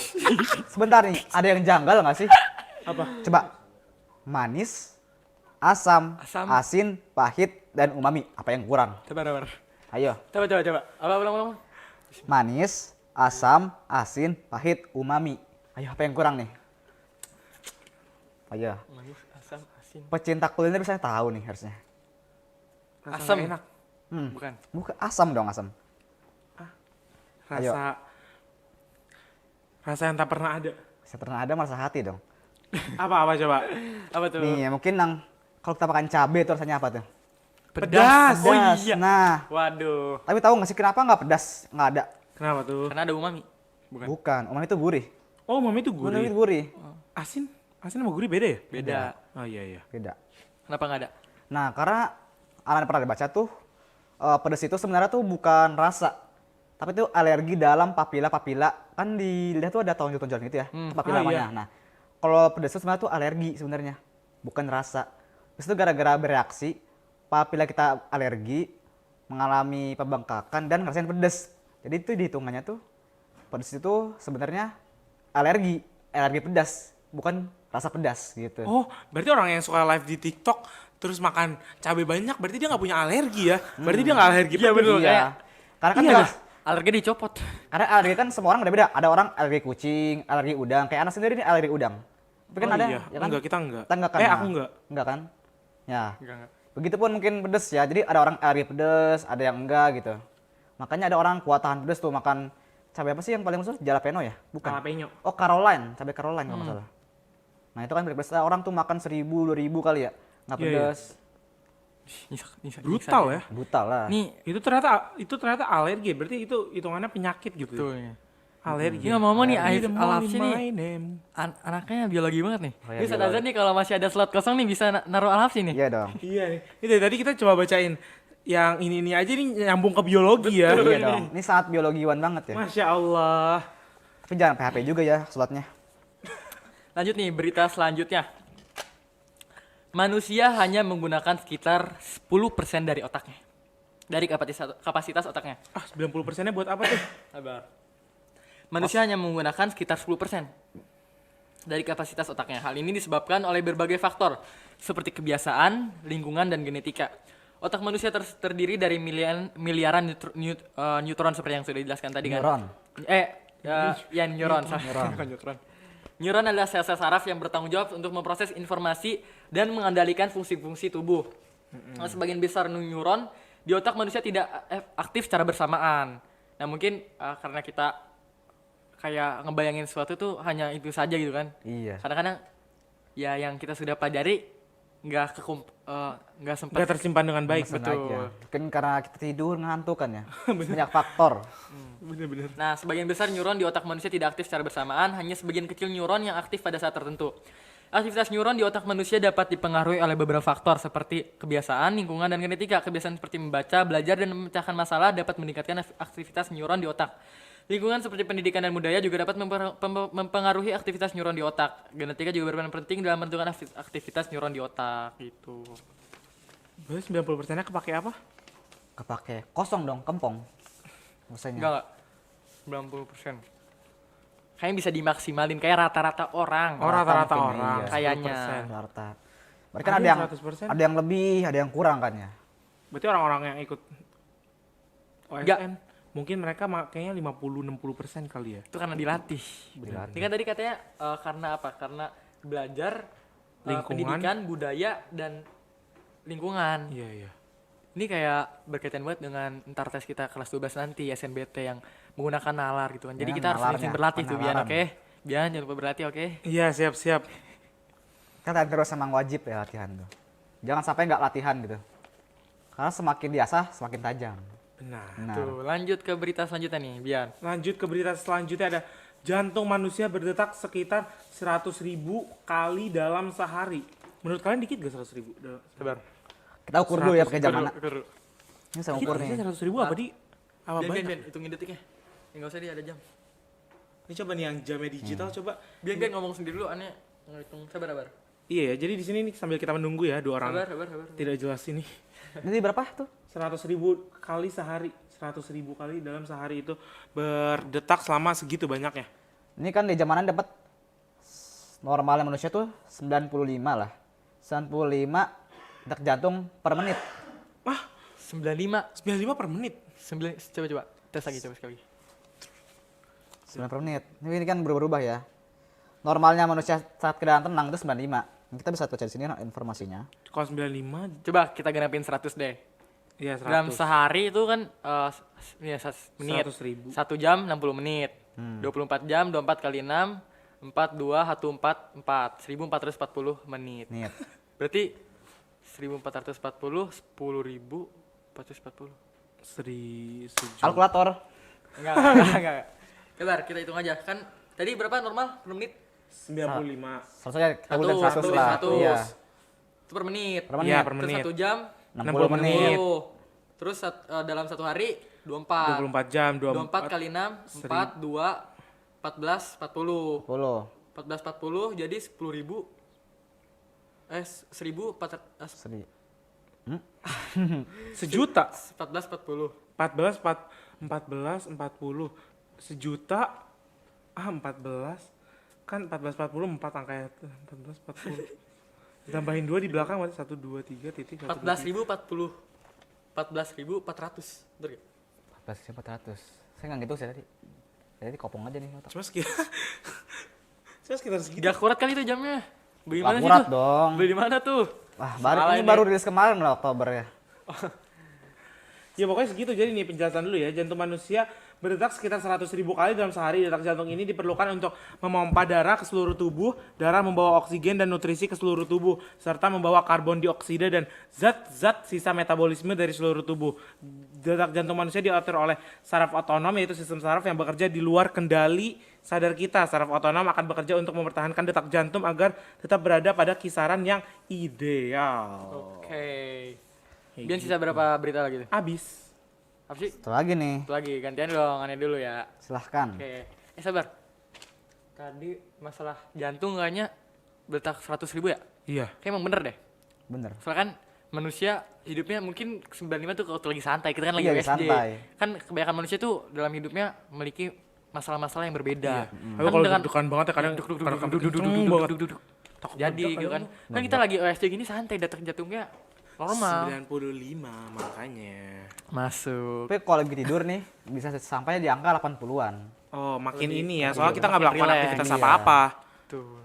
sebentar nih, ada yang janggal nggak sih?
Apa?
Coba. Manis, asam,
Asam.
asin, pahit, dan umami. Apa yang kurang?
Sabar.
Ayo.
Coba. Apa ulang.
Manis, asam, asin, pahit, umami. Ayo, apa yang kurang nih? Ayo.
Manis, asam, asin.
Pecinta kuliner bisa tahu nih harusnya.
Asam.
Enak.
Bukan.
Bukan asam dong, asam. Ayo.
Rasa yang tak pernah ada.
Saya pernah ada merasa hati dong.
Apa coba?
Apa tuh?
Nih, mungkin kalau kita makan cabai itu rasanya apa tuh?
Pedas.
Oh
Pedas.
iya.
Nah,
Waduh.
tapi tahu nggak sih kenapa nggak pedas? Nggak ada.
Kenapa tuh?
Karena ada umami. Bukan.
Bukan. Umami itu gurih.
Oh, mami itu
Umami
gurih.
itu gurih.
Asin sama gurih beda ya?
Beda.
Oh iya.
Beda.
Kenapa nggak ada?
Nah, karena anak pernah dibaca tuh pedas itu sebenarnya tuh bukan rasa, tapi itu alergi dalam papila. Kan di lidah tuh ada tonjol-tonjol gitu ya, itu papila
Ah,
namanya.
iya.
Nah, kalau pedas itu sebenarnya tuh alergi sebenarnya, bukan rasa. Terus itu gara-gara bereaksi, papila kita alergi, mengalami pembengkakan dan ngerasain pedas. Jadi itu dihitungannya tuh pedas itu sebenarnya alergi pedas, bukan rasa pedas gitu.
Oh, berarti orang yang suka live di TikTok terus makan cabai banyak, berarti dia nggak punya alergi ya? Berarti dia nggak alergi.
Iya,
pedas.
betul.
Iya.
kayak-
Karena kan
Iya.
jelas.
Alergi dicopot.
Karena alergi kan semua orang beda-beda. Ada orang alergi kucing, alergi udang. Kayak anak sendiri nih alergi udang. Tapi kan
Oh
ada,
iya.
ya kan?
Enggak, kita enggak.
Kita enggak kan?
Aku
Nah,
enggak.
Enggak kan? Ya.
Enggak.
Begitupun mungkin pedes ya. Jadi ada orang alergi pedes, ada yang enggak gitu. Makanya ada orang kuat tahan pedes tuh makan cabai apa sih yang paling masuk? Jalapeno ya? Bukan.
Jalapeno.
Oh, Caroline, cabai Caroline kalau nggak salah. Nah, itu kan biasa orang tuh makan 1.000, 2.000 kali ya. Nggak
Iya,
pedas.
Brutal ya.
Brutal lah.
Nih,
Itu ternyata alergi, berarti itu hitungannya penyakit gitu.
tuh ya.
Alergi.
Ini ngomong-ngomong nih,
Alergi,
Al-Hafsi nih
my name.
anaknya biologi banget nih.
Oh, iya,
Ini Ustadz
biologi.
Azhar nih kalau masih ada slot kosong nih bisa naruh Al-Hafsi nih.
Iya dong.
Iya nih. Ini dari tadi kita coba bacain yang ini aja nih nyambung ke biologi ya.
Iya dong. Ini sangat biologiwan banget ya.
Masya Allah.
Tapi jangan PHP juga ya slotnya.
Lanjut nih, berita selanjutnya. Manusia hanya menggunakan sekitar 10% dari otaknya. Dari kapasitas otaknya.
Ah, 90%-nya buat apa tuh?
Sabar. Manusia hanya menggunakan sekitar 10% dari kapasitas otaknya. Hal ini disebabkan oleh berbagai faktor, seperti kebiasaan, lingkungan, dan genetika. Otak manusia terdiri dari miliaran neutron seperti yang sudah dijelaskan tadi kan.
Neuron.
Neuron. Bukan neutron. Neuron adalah sel-sel saraf yang bertanggung jawab untuk memproses informasi dan mengendalikan fungsi-fungsi tubuh. Nah, sebagian besar neuron di otak manusia tidak aktif secara bersamaan. Nah, mungkin karena kita kayak ngebayangin sesuatu tuh hanya itu saja gitu kan.
Iya.
Kadang-kadang ya yang kita sudah pelajari nggak sempat.
Gak tersimpan dengan baik.
Sengaja. Mungkin karena kita tidur ngantuk kan ya. Banyak faktor.
Bener-bener.
Nah, sebagian besar neuron di otak manusia tidak aktif secara bersamaan, hanya sebagian kecil neuron yang aktif pada saat tertentu. Aktivitas neuron di otak manusia dapat dipengaruhi oleh beberapa faktor seperti kebiasaan, lingkungan, dan genetika. Kebiasaan seperti membaca, belajar, dan memecahkan masalah dapat meningkatkan aktivitas neuron di otak. Lingkungan seperti pendidikan dan budaya juga dapat mempengaruhi aktivitas neuron di otak. Genetika juga berperan penting dalam menentukan aktivitas neuron di otak gitu.
Berarti 90%-nya kepake apa?
Kepake kosong dong, kempong. Maksudnya.
Enggak. 90%. Kayaknya bisa dimaksimalin kayak rata-rata orang.
Oh, rata-rata
mungkin,
orang.
iya.
Kayaknya.
10%.
Rata. Mereka
Ada
ada yang
100%?
ada yang lebih, ada yang kurang kan ya.
Berarti orang-orang yang ikut
Enggak.
OSN mungkin mereka kayaknya 50-60% kali ya.
Itu karena dilatih.
Dilatih.
Ini kan tadi katanya karena apa? Karena belajar
Lingkungan.
pendidikan, budaya, dan lingkungan.
Iya, iya.
Ini kayak berkaitan banget dengan ntar tes kita kelas 12 nanti SNBT yang menggunakan nalar gitu kan. Jadi
Ya,
kita harus
nalarnya,
sering berlatih tuh Bian,
penalaran.
oke? Bian jangan lupa berlatih, oke?
Iya, siap-siap.
Kan terus emang wajib ya latihan tuh. Jangan sampai nggak latihan gitu. Karena semakin diasah, semakin tajam.
Benar.
Nah,
Tuh, lanjut ke berita selanjutnya nih, Bian.
Lanjut ke berita selanjutnya ada jantung manusia berdetak sekitar 100.000 kali dalam sehari. Menurut kalian dikit gak 100.000?
Sabar.
kita ukur dulu ya pakai jam mana.
Ukur.
Ini saya ukur nih.
100.000 apa di? Apa
Bian,
banyak?
Bian, hitungin detiknya. Ya, nggak usah dia ada jam.
Ini coba nih yang jamnya digital coba.
Bian ngomong sendiri dulu, aneh ngitung. Sabar.
Iya ya, jadi di sini nih sambil kita menunggu ya dua orang
Sabar.
tidak jelas ini.
Ini berapa tuh?
100.000 kali sehari. 100.000 kali dalam sehari itu berdetak selama segitu banyaknya.
Ini kan di zamanan dapat normalnya manusia tuh 95 lah. 95 detak jantung per menit.
Wah,
95.
95 per menit.
Coba. Tes lagi, coba sekali.
9 per menit. Ini kan berubah-ubah ya. Normalnya manusia saat keadaan tenang itu 95. Kita bisa baca di sini informasinya.
Kalau 95
Coba kita genapin 100 deh.
ya 100.
Dalam sehari itu kan menit.
100.000.
1 jam 60 menit. 24 jam 24 kali 6 42 144 1440 menit.
Menit.
Berarti 1440 10.440.
Sejam.
Kalkulator.
Enggak. Coba kita hitung aja. Kan tadi berapa normal per menit?
95.
Seharusnya kita bulan 100 lah.
100.
Iya.
Itu per menit.
Per menit.
Iya, per
Terus
menit.
1 jam
60 menit.
60. Terus dalam satu hari 24.
24 jam,
24 kali 6 4 2 14 40.
10.
1440 jadi 10.000 1.400
sejuta.
1440.
14 40 sejuta 14 kan 1440 4 angkanya 1440 tambahin 2 di belakang berarti 1 2 3 titik
14.040. 14.400. Betul gak?
14.400. Saya nggak gitu sih tadi. Jadi kopong aja nih otak.
cuma sekitar cuma sekitar segitu.
Gak akurat kali itu jamnya. Beli mana sih
Akurat
tuh?
dong.
Beli di mana tuh?
Wah,
Salah
ini
ini.
baru rilis kemarin lah Oktober ya.
Ya pokoknya segitu. Jadi nih penjelasan dulu ya, jantung manusia berdetak sekitar 100.000 kali dalam sehari. Detak jantung ini diperlukan untuk memompa darah ke seluruh tubuh. Darah membawa oksigen dan nutrisi ke seluruh tubuh, serta membawa karbon dioksida dan zat-zat sisa metabolisme dari seluruh tubuh. Detak jantung manusia diatur oleh saraf otonom, yaitu sistem saraf yang bekerja di luar kendali sadar kita. Saraf otonom akan bekerja untuk mempertahankan detak jantung agar tetap berada pada kisaran yang ideal.
Oke. Bian sisa berapa berita lagi tuh?
Abis.
Apa sih?
Satu lagi nih,
Satu lagi, gantian dong, aneh dulu ya.
silahkan.
Oke. Sabar. Tadi masalah jantung kayaknya berdetak 100.000 ya?
Iya.
Kayak emang bener deh.
Bener.
Soalnya kan manusia hidupnya mungkin 95 tuh kalau lagi santai, kita kan lagi
Iya,
USJ.
santai.
Kan kebanyakan manusia tuh dalam hidupnya memiliki masalah-masalah yang berbeda.
Aku kalau deg-degan banget ya kadang kenceng banget.
Jadi gitu kan. Kan kita lagi USJ gini santai, detak jantungnya normal.
95 makanya.
Masuk.
Tapi kalau lagi tidur nih, bisa sampai di angka 80-an.
Oh, makin ini ya. Soalnya kita nggak
makin
melakukan
relax.
aktivitas
Iya.
apa-apa.
Tuh.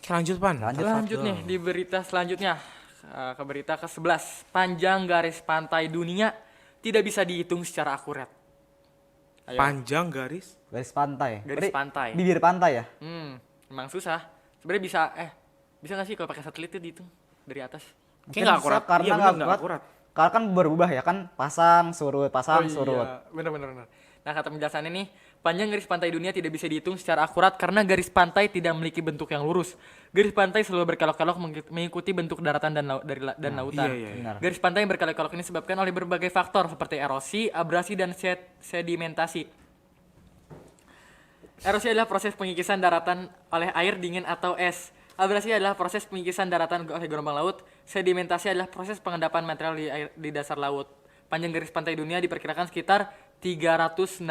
Oke, lanjut, Pan.
Lanjut nih di berita selanjutnya. Ke berita ke-11. Panjang garis pantai dunia tidak bisa dihitung secara akurat. Ayo.
Panjang garis.
Garis pantai.
Garis
Berarti
pantai.
Bibir pantai ya?
Emang susah. Sebenarnya bisa nggak sih kalau pakai satelit itu dihitung dari atas?
Kayak nggak
Bisa
akurat.
karena
Iya,
nggak
bener, nggak akurat.
Karena kan berubah ya kan, pasang surut, pasang surut.
Bener. Nah, kata penjelasannya nih, panjang garis pantai dunia tidak bisa dihitung secara akurat karena garis pantai tidak memiliki bentuk yang lurus. Garis pantai selalu berkelok-kelok mengikuti bentuk daratan dan lautan.
Iya.
Benar.
Garis pantai yang berkelok-kelok ini disebabkan oleh berbagai faktor seperti erosi, abrasi, dan sedimentasi. Erosi adalah proses pengikisan daratan oleh air dingin atau es. Abrasi adalah proses pengikisan daratan oleh gelombang laut. Sedimentasi adalah proses pengendapan material di dasar laut. Panjang garis pantai dunia diperkirakan sekitar 368.000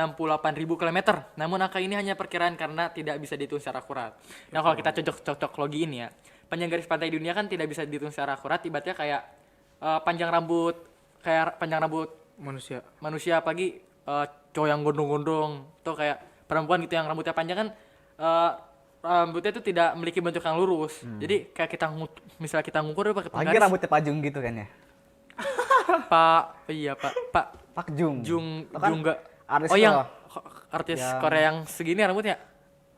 km. Namun angka ini hanya perkiraan karena tidak bisa dihitung secara akurat. Nah, kalau kita cocok logiin ya, panjang garis pantai dunia kan tidak bisa dihitung secara akurat. Ibaratnya kayak panjang rambut manusia pagi, cowok yang gondrong-gondrong atau kayak perempuan gitu yang rambutnya panjang kan, rambutnya itu tidak memiliki bentuk yang lurus. Jadi kayak misalnya kita ngukur pakai
Lagi
penggaris.
rambutnya pajung gitu kan ya?
Pak
Pak Jung.
Jung
Itu kan
Jungga.
artis
Oh yang
Korea.
artis
Yang-
Korea yang segini rambutnya.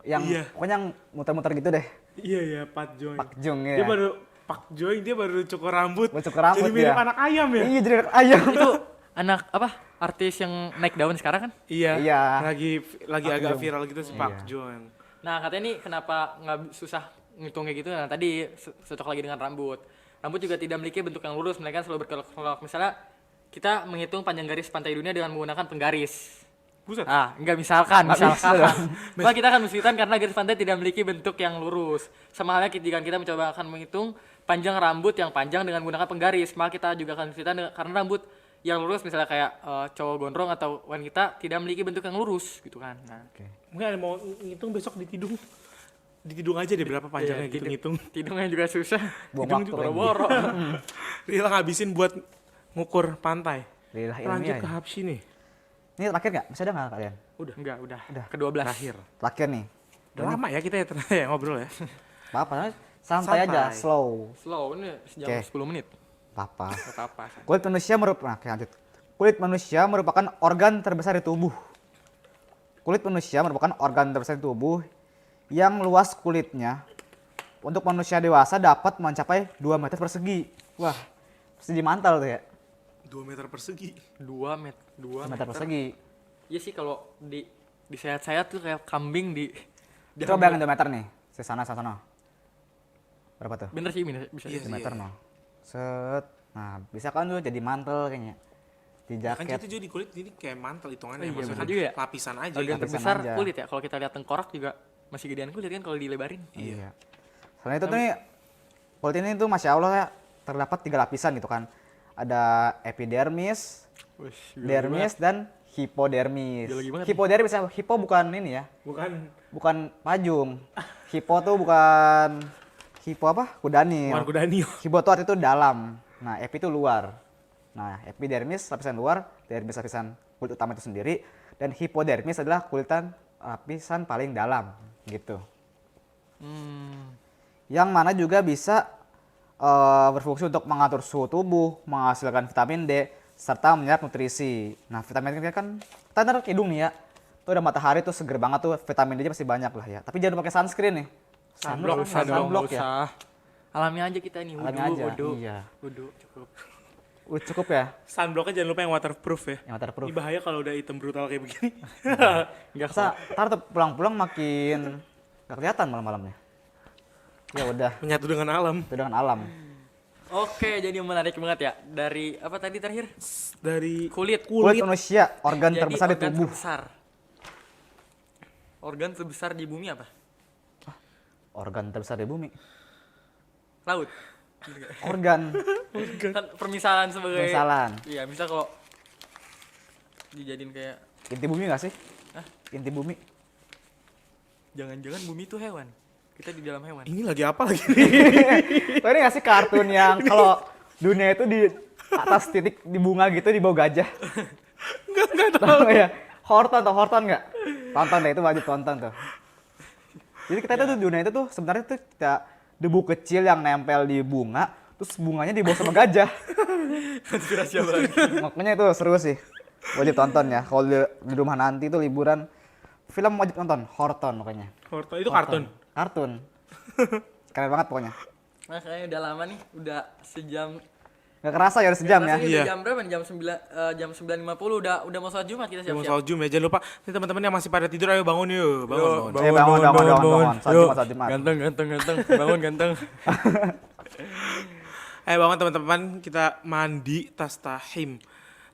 Yang
Iya.
pokoknya yang muter-muter gitu deh.
Iya, Pak Joy.
Pak Jung ya.
Dia baru cukur rambut.
Baru cukur rambut
Jadi mirip
dia.
anak ayam ya?
Iya, jadi ayam.
Itu anak apa? Artis yang naik daun sekarang kan?
Iya.
Iya.
Lagi
Pak
agak
Jong.
viral gitu si
Iya.
Pak Jong.
Nah, katanya nih kenapa nggak susah ngitung kayak gitu. Nah, tadi cocok lagi dengan rambut. Rambut juga tidak memiliki bentuk yang lurus, melainkan selalu berkelok-kelok. Misalnya kita menghitung panjang garis pantai dunia dengan menggunakan penggaris.
Buset.
Enggak misalkan.
bisa dong.
Maka kita akan kesulitan karena garis pantai tidak memiliki bentuk yang lurus. Sama halnya jika kita mencoba akan menghitung panjang rambut yang panjang dengan menggunakan penggaris, maka kita juga akan kesulitan karena rambut yang lurus misalnya kayak cowok gondrong atau wanita tidak memiliki bentuk yang lurus gitu kan. Nah,
Oke.
Mungkin ada mau ngitung besok di Tidung. Di Tidung aja deh berapa panjangnya gitu ngitung.
tidungnya juga susah.
Buang
Tidung
waktu
juga
lagi.
Boro-boro.
Rila ngabisin buat ngukur pantai.
Lidah
Lanjut
ilmiah
ke
ya.
Hapsi nih.
Ini terakhir nggak? Masih ada nggak kalian?
Udah.
Udah.
Ke-12.
Terakhir.
Terakhir nih.
Udah lama ya kita ya ternyata ya ngobrol ya.
Apa? Santai aja,
Santai.
slow.
Slow ini sejam
Oke.
10 menit.
Apa?
Gak apa-apa.
Kulit manusia Kulit manusia merupakan organ terbesar di tubuh. Kulit manusia merupakan organ terbesar di tubuh yang luas kulitnya untuk manusia dewasa dapat mencapai 2 meter persegi. Wah, persegi mantel tuh ya.
2 meter persegi.
2 meter.
2 meter persegi.
Iya sih kalau di sayat-sayat tuh kayak kambing di
Coba bayangin 2 meter nih. Sana. Berapa tuh?
Bener sih, bisa.
Iya.
2 meter no. Set. Nah, bisa kan tuh jadi mantel kayaknya. Di
Kan
jaket.
itu jadi kulit jadi kayak mantel hitungannya.
Oh iya,
Maksudnya
bener juga ya.
lapisan aja.
Organ
gitu.
terbesar
aja.
kulit ya. Kalau kita lihat tengkorak juga masih gedean kulit kan kalau dilebarin.
Iya. Selain itu tuh nih, kulit ini tuh Masya Allah ya, terdapat 3 lapisan gitu kan. Ada epidermis, dermis, dan hipodermis.
Biologi banget nih.
Hipodermis, hipo bukan ini ya, bukan pajung. Hipo tuh bukan, hipo apa? Kudanil.
Warga Daniel.
Hipo tuh arti itu dalam. Nah, epi itu luar. Nah, epidermis lapisan luar, dermis lapisan kulit utama itu sendiri, dan hipodermis adalah kulitan lapisan paling dalam gitu. Yang mana juga bisa berfungsi untuk mengatur suhu tubuh, menghasilkan vitamin D, serta menyerap nutrisi. Nah, vitamin D kan kita ntar hidung nih ya. Tuh ada matahari tuh seger banget tuh, vitamin D-nya pasti banyak lah ya. Tapi jangan pakai sunscreen nih.
Sunblock,
Nggak usah dong,
sunblock
nggak
ya.
usah. Alami aja kita ini,
Alami
wudu,
aja,
wudu,
iya.
wudu, cukup.
Cukup ya,
Sunblocknya jangan lupa yang waterproof ya.
yang waterproof.
Ini bahaya kalau udah hitam brutal kayak begini.
Enggak
Masa ntar tuh pulang-pulang makin gak kelihatan malam-malamnya. Ya udah,
Menyatu dengan alam.
itu dengan alam.
Oke, jadi menarik banget ya. Dari apa tadi terakhir?
Dari
Kulit.
Kulit manusia, organ
Jadi
terbesar di
organ
tubuh.
terbesar. Organ terbesar di bumi apa?
Organ terbesar di bumi.
Laut.
Organ
Kan permisalan sebagai
Permisalan.
Iya, misal kalau dijadiin kayak
inti bumi gak sih?
Hah?
Inti bumi.
jangan-jangan bumi itu hewan. Kita di dalam hewan.
ini lagi apa lagi?
Tuh ini gak sih kartun yang kalau dunia itu di atas titik di bunga gitu di bawah gajah?
Enggak tahu.
Tahu nggak ya? Horton nggak? Tonton deh, itu wajib tonton tuh. Jadi kita itu tuh dunia itu tuh sebenarnya tuh kita debu kecil yang nempel di bunga, terus bunganya dibawa sama gajah.
Konspirasi apa lagi?
Makanya itu seru sih. Wajib tonton ya. Kalau di rumah nanti tuh liburan, film wajib tonton. Horton pokoknya.
Horton itu kartun.
Kartun. Keren banget pokoknya.
Nah, kayaknya udah lama nih, udah sejam.
Gak kerasa ya udah sejam ya.
Rasanya
Iya.
udah jam berapa nih? Jam 9.50 udah mau sholat Jumat kita
Mau
siap-siap.
sholat Jumat ya. Jangan lupa nih teman-teman yang masih pada tidur ayo bangun yuk. Bangun.
Ayo bangun. Sholat Jumat.
Ganteng. Bangun ganteng.
Ayo bangun teman-teman, kita mandi tastahim.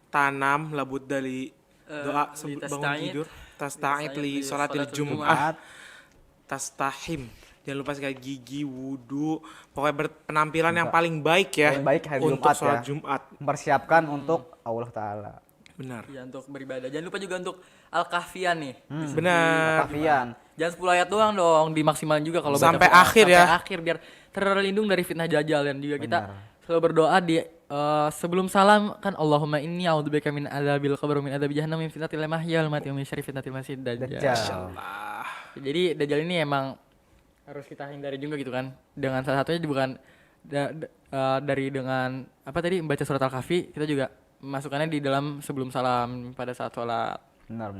Tanam labud dari doa sebelum bangun
tasta'id.
tidur. Tasta'id li sholatil
Jumat.
Jum'ah. Tastahim. Jangan lupa sikat gigi, wudu, pokoknya penampilan yang paling baik ya.
Paling baik hari
untuk
Jumat
sholat
ya.
Jumat.
Mempersiapkan untuk Allah Ta'ala.
Benar.
Iya, untuk beribadah. Jangan lupa juga untuk Al-Kahfian nih.
Benar.
Kafian.
Jangan 10 ayat doang dong, dimaksimalin juga kalau baca
Sampai
Quran.
akhir ya.
Sampai akhir biar terlindung dari fitnah dajjal. Dan juga kita
Benar.
selalu berdoa di sebelum salam kan Allahumma inni a'udzubika min adzabil qabr min adzabi jahannam min fitnatil mahya wal mamati wa min syarri fitnatil masiihid dajjal.
Dajjal.
Jadi dajjal ini emang harus kita hindari juga gitu kan. Dengan salah satunya bukan dari dengan apa tadi membaca surat Al-Kahfi, kita juga masukkannya di dalam sebelum salam pada saat sholat.
Benar.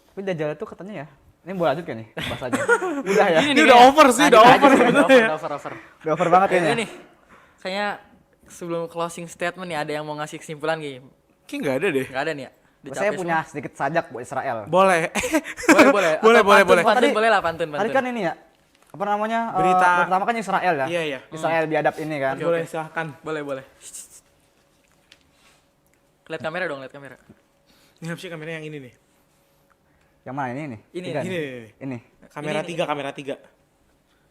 Tapi Dajjal itu katanya ya. Ini boleh lanjut kan nih bahasanya? Udah ya.
Ini udah over sih, udah over sebenarnya.
Over.
Udah over banget
Kayaknya
kayaknya.
nih, kayaknya sebelum closing statement nih ada yang mau ngasih kesimpulan nih.
Kayaknya nggak ada deh.
Nggak ada nih ya?
Saya punya sedikit sajak buat Israel.
Boleh.
Boleh.
Boleh,
Atau
boleh,
pantun,
boleh.
Pantun
Tadi-
boleh lah, pantun.
Tadi kan ini ya. Apa namanya?
Berita.
Pertama kan Israel ya.
Iya.
Israel biadab ini kan.
Boleh silahkan.
Boleh. Lihat kamera dong, lihat kamera.
Ini harusnya kamera yang ini nih.
Yang mana ini?
Ini,
Tiga
ini.
nih? Ini.
Kamera
Ini.
3, kamera 3.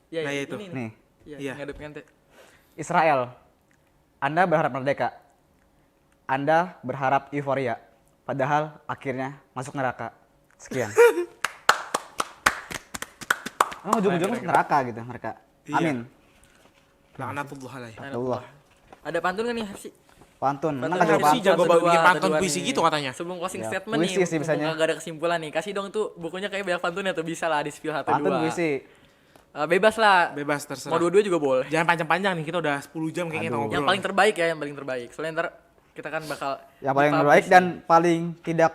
Ya,
Nah, itu.
Ini.
Nih.
Iya,
Iya.
ngadep ngante.
Israel. Anda berharap merdeka. Anda berharap euforia. Padahal akhirnya masuk neraka. Sekian. Emang ujung-ujungnya masuk neraka gitu mereka.
Iya.
Amin.
Laknatullah alaih.
Allah.
Ada pantun kan nih, Hapsi?
Pantun. Emang
Pantun
nggak
Hapsi
jauh
jago
pantun.
banget bikin
Kedua
pantun puisi
nih.
gitu katanya.
Sebelum closing
Ya,
statement
puisi
nih,
sih biasanya.
mumpung nggak ada kesimpulan nih. Kasih dong tuh bukunya kayak banyak pantunnya tuh, bisa lah di spill 1
Pantun
2.
puisi.
Bebas lah.
Bebas
Mau
terserah.
dua-dua juga boleh.
Jangan panjang-panjang nih, kita udah 10 jam kayaknya
Aduh.
ngobrol.
Yang paling terbaik ya, yang paling terbaik. Soalnya ntar kita kan bakal
Yang paling
di-publish
terbaik
nih.
dan paling tidak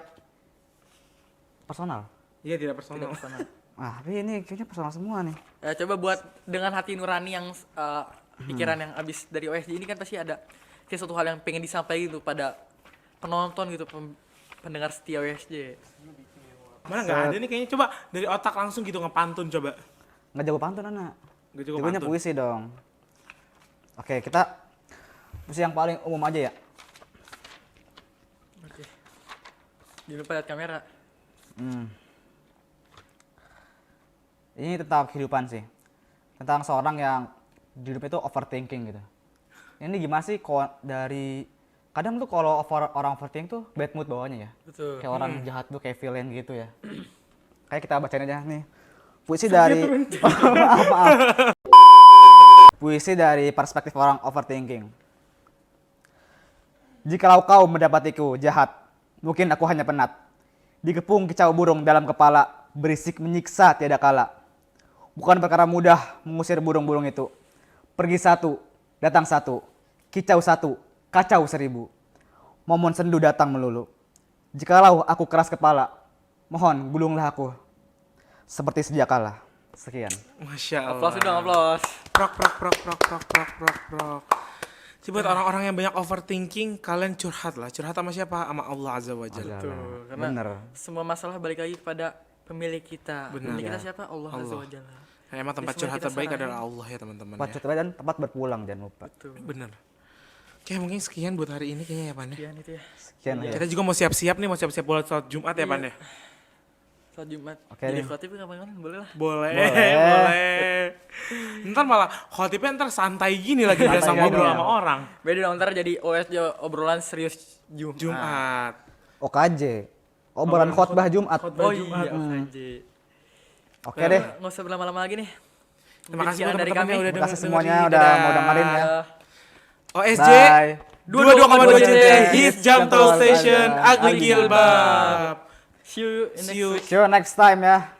personal.
Iya, tidak personal.
Tidak personal.
Ah, tapi ini kayaknya personal semua nih.
Ya, coba buat dengan hati nurani yang pikiran yang abis dari OSJ ini kan pasti ada kayak suatu hal yang pengen disampaikan gitu pada penonton gitu, pendengar setia OSJ.
Mana nggak ada nih kayaknya, coba dari otak langsung gitu ngepantun coba.
Nggak jago pantun anak.
Gak cukup
Jagonya
pantun.
puisi dong. Oke, kita puisi yang paling umum aja ya.
Oke. Jangan lupa lihat kamera.
Ini tentang kehidupan sih. Tentang seorang yang di hidup itu overthinking gitu. Ini gimana sih dari kadang tuh kalau orang overthinking tuh bad mood bawahnya ya.
Betul.
Kayak orang jahat tuh kayak villain gitu ya. Kayak kita bacain aja nih. Puisi dari maaf. Puisi dari perspektif orang overthinking. Jikalau kau mendapatiku jahat, mungkin aku hanya penat. Dikepung kicau burung dalam kepala, berisik menyiksa tiada kala. Bukan perkara mudah mengusir burung-burung itu. Pergi satu, datang satu, kicau satu, kacau 1000. momon sendu datang melulu. Jikalau aku keras kepala, mohon gulunglah aku seperti sedia kala. Sekian.
Masya Allah.
Aplaus dong, aplaus.
Prok. Jadi buat orang-orang yang banyak overthinking, kalian curhat lah. Curhat sama siapa? Sama Allah Azza wa Jalla.
Tuh, karena
Bener.
semua masalah balik lagi kepada pemilik kita.
Benar.
Pemilik kita siapa? Allah Azza
Allah.
wa Jalla.
Nah, emang tempat
Jadi semua
curhat
kita
terbaik
saranin.
adalah Allah ya teman-teman
Tempat
ya.
curhat dan tempat berpulang jangan lupa.
Tuh.
Bener. Oke mungkin sekian buat hari ini kayaknya ya Pan ya.
Sekian itu ya.
Sekian ya.
Kita juga mau siap-siap nih, mau siap-siap buat sholat Jumat ya Pan ya.
Salat Jumat.
Oke
Jadi
deh.
khotib kapan-kapan boleh lah.
Boleh,
Boleh.
boleh. Ntar malah khotibnya ntar santai gini lagi biasa
Santai
ngobrol
gini ya.
sama orang.
Beda dong, ntar jadi OS obrolan serius Jumat.
Jumat.
OKJ. Obrolan khotbah Jumat.
Oh iya, OKJ.
Oke deh.
Nggak usah berlama-lama lagi nih.
Terima kasih
Sekian
buat
dari
teman-teman
kami.
yang udah
Terima kasih
dengerin.
semuanya udah
Dadah.
mau dengerin ya.
OSJ
Bye.
22,2 JT
JT,
Hit Jam Toll Station Ugly
Ugly
Gilbab.
See you in
See
next
you.
week.
See you next time ya.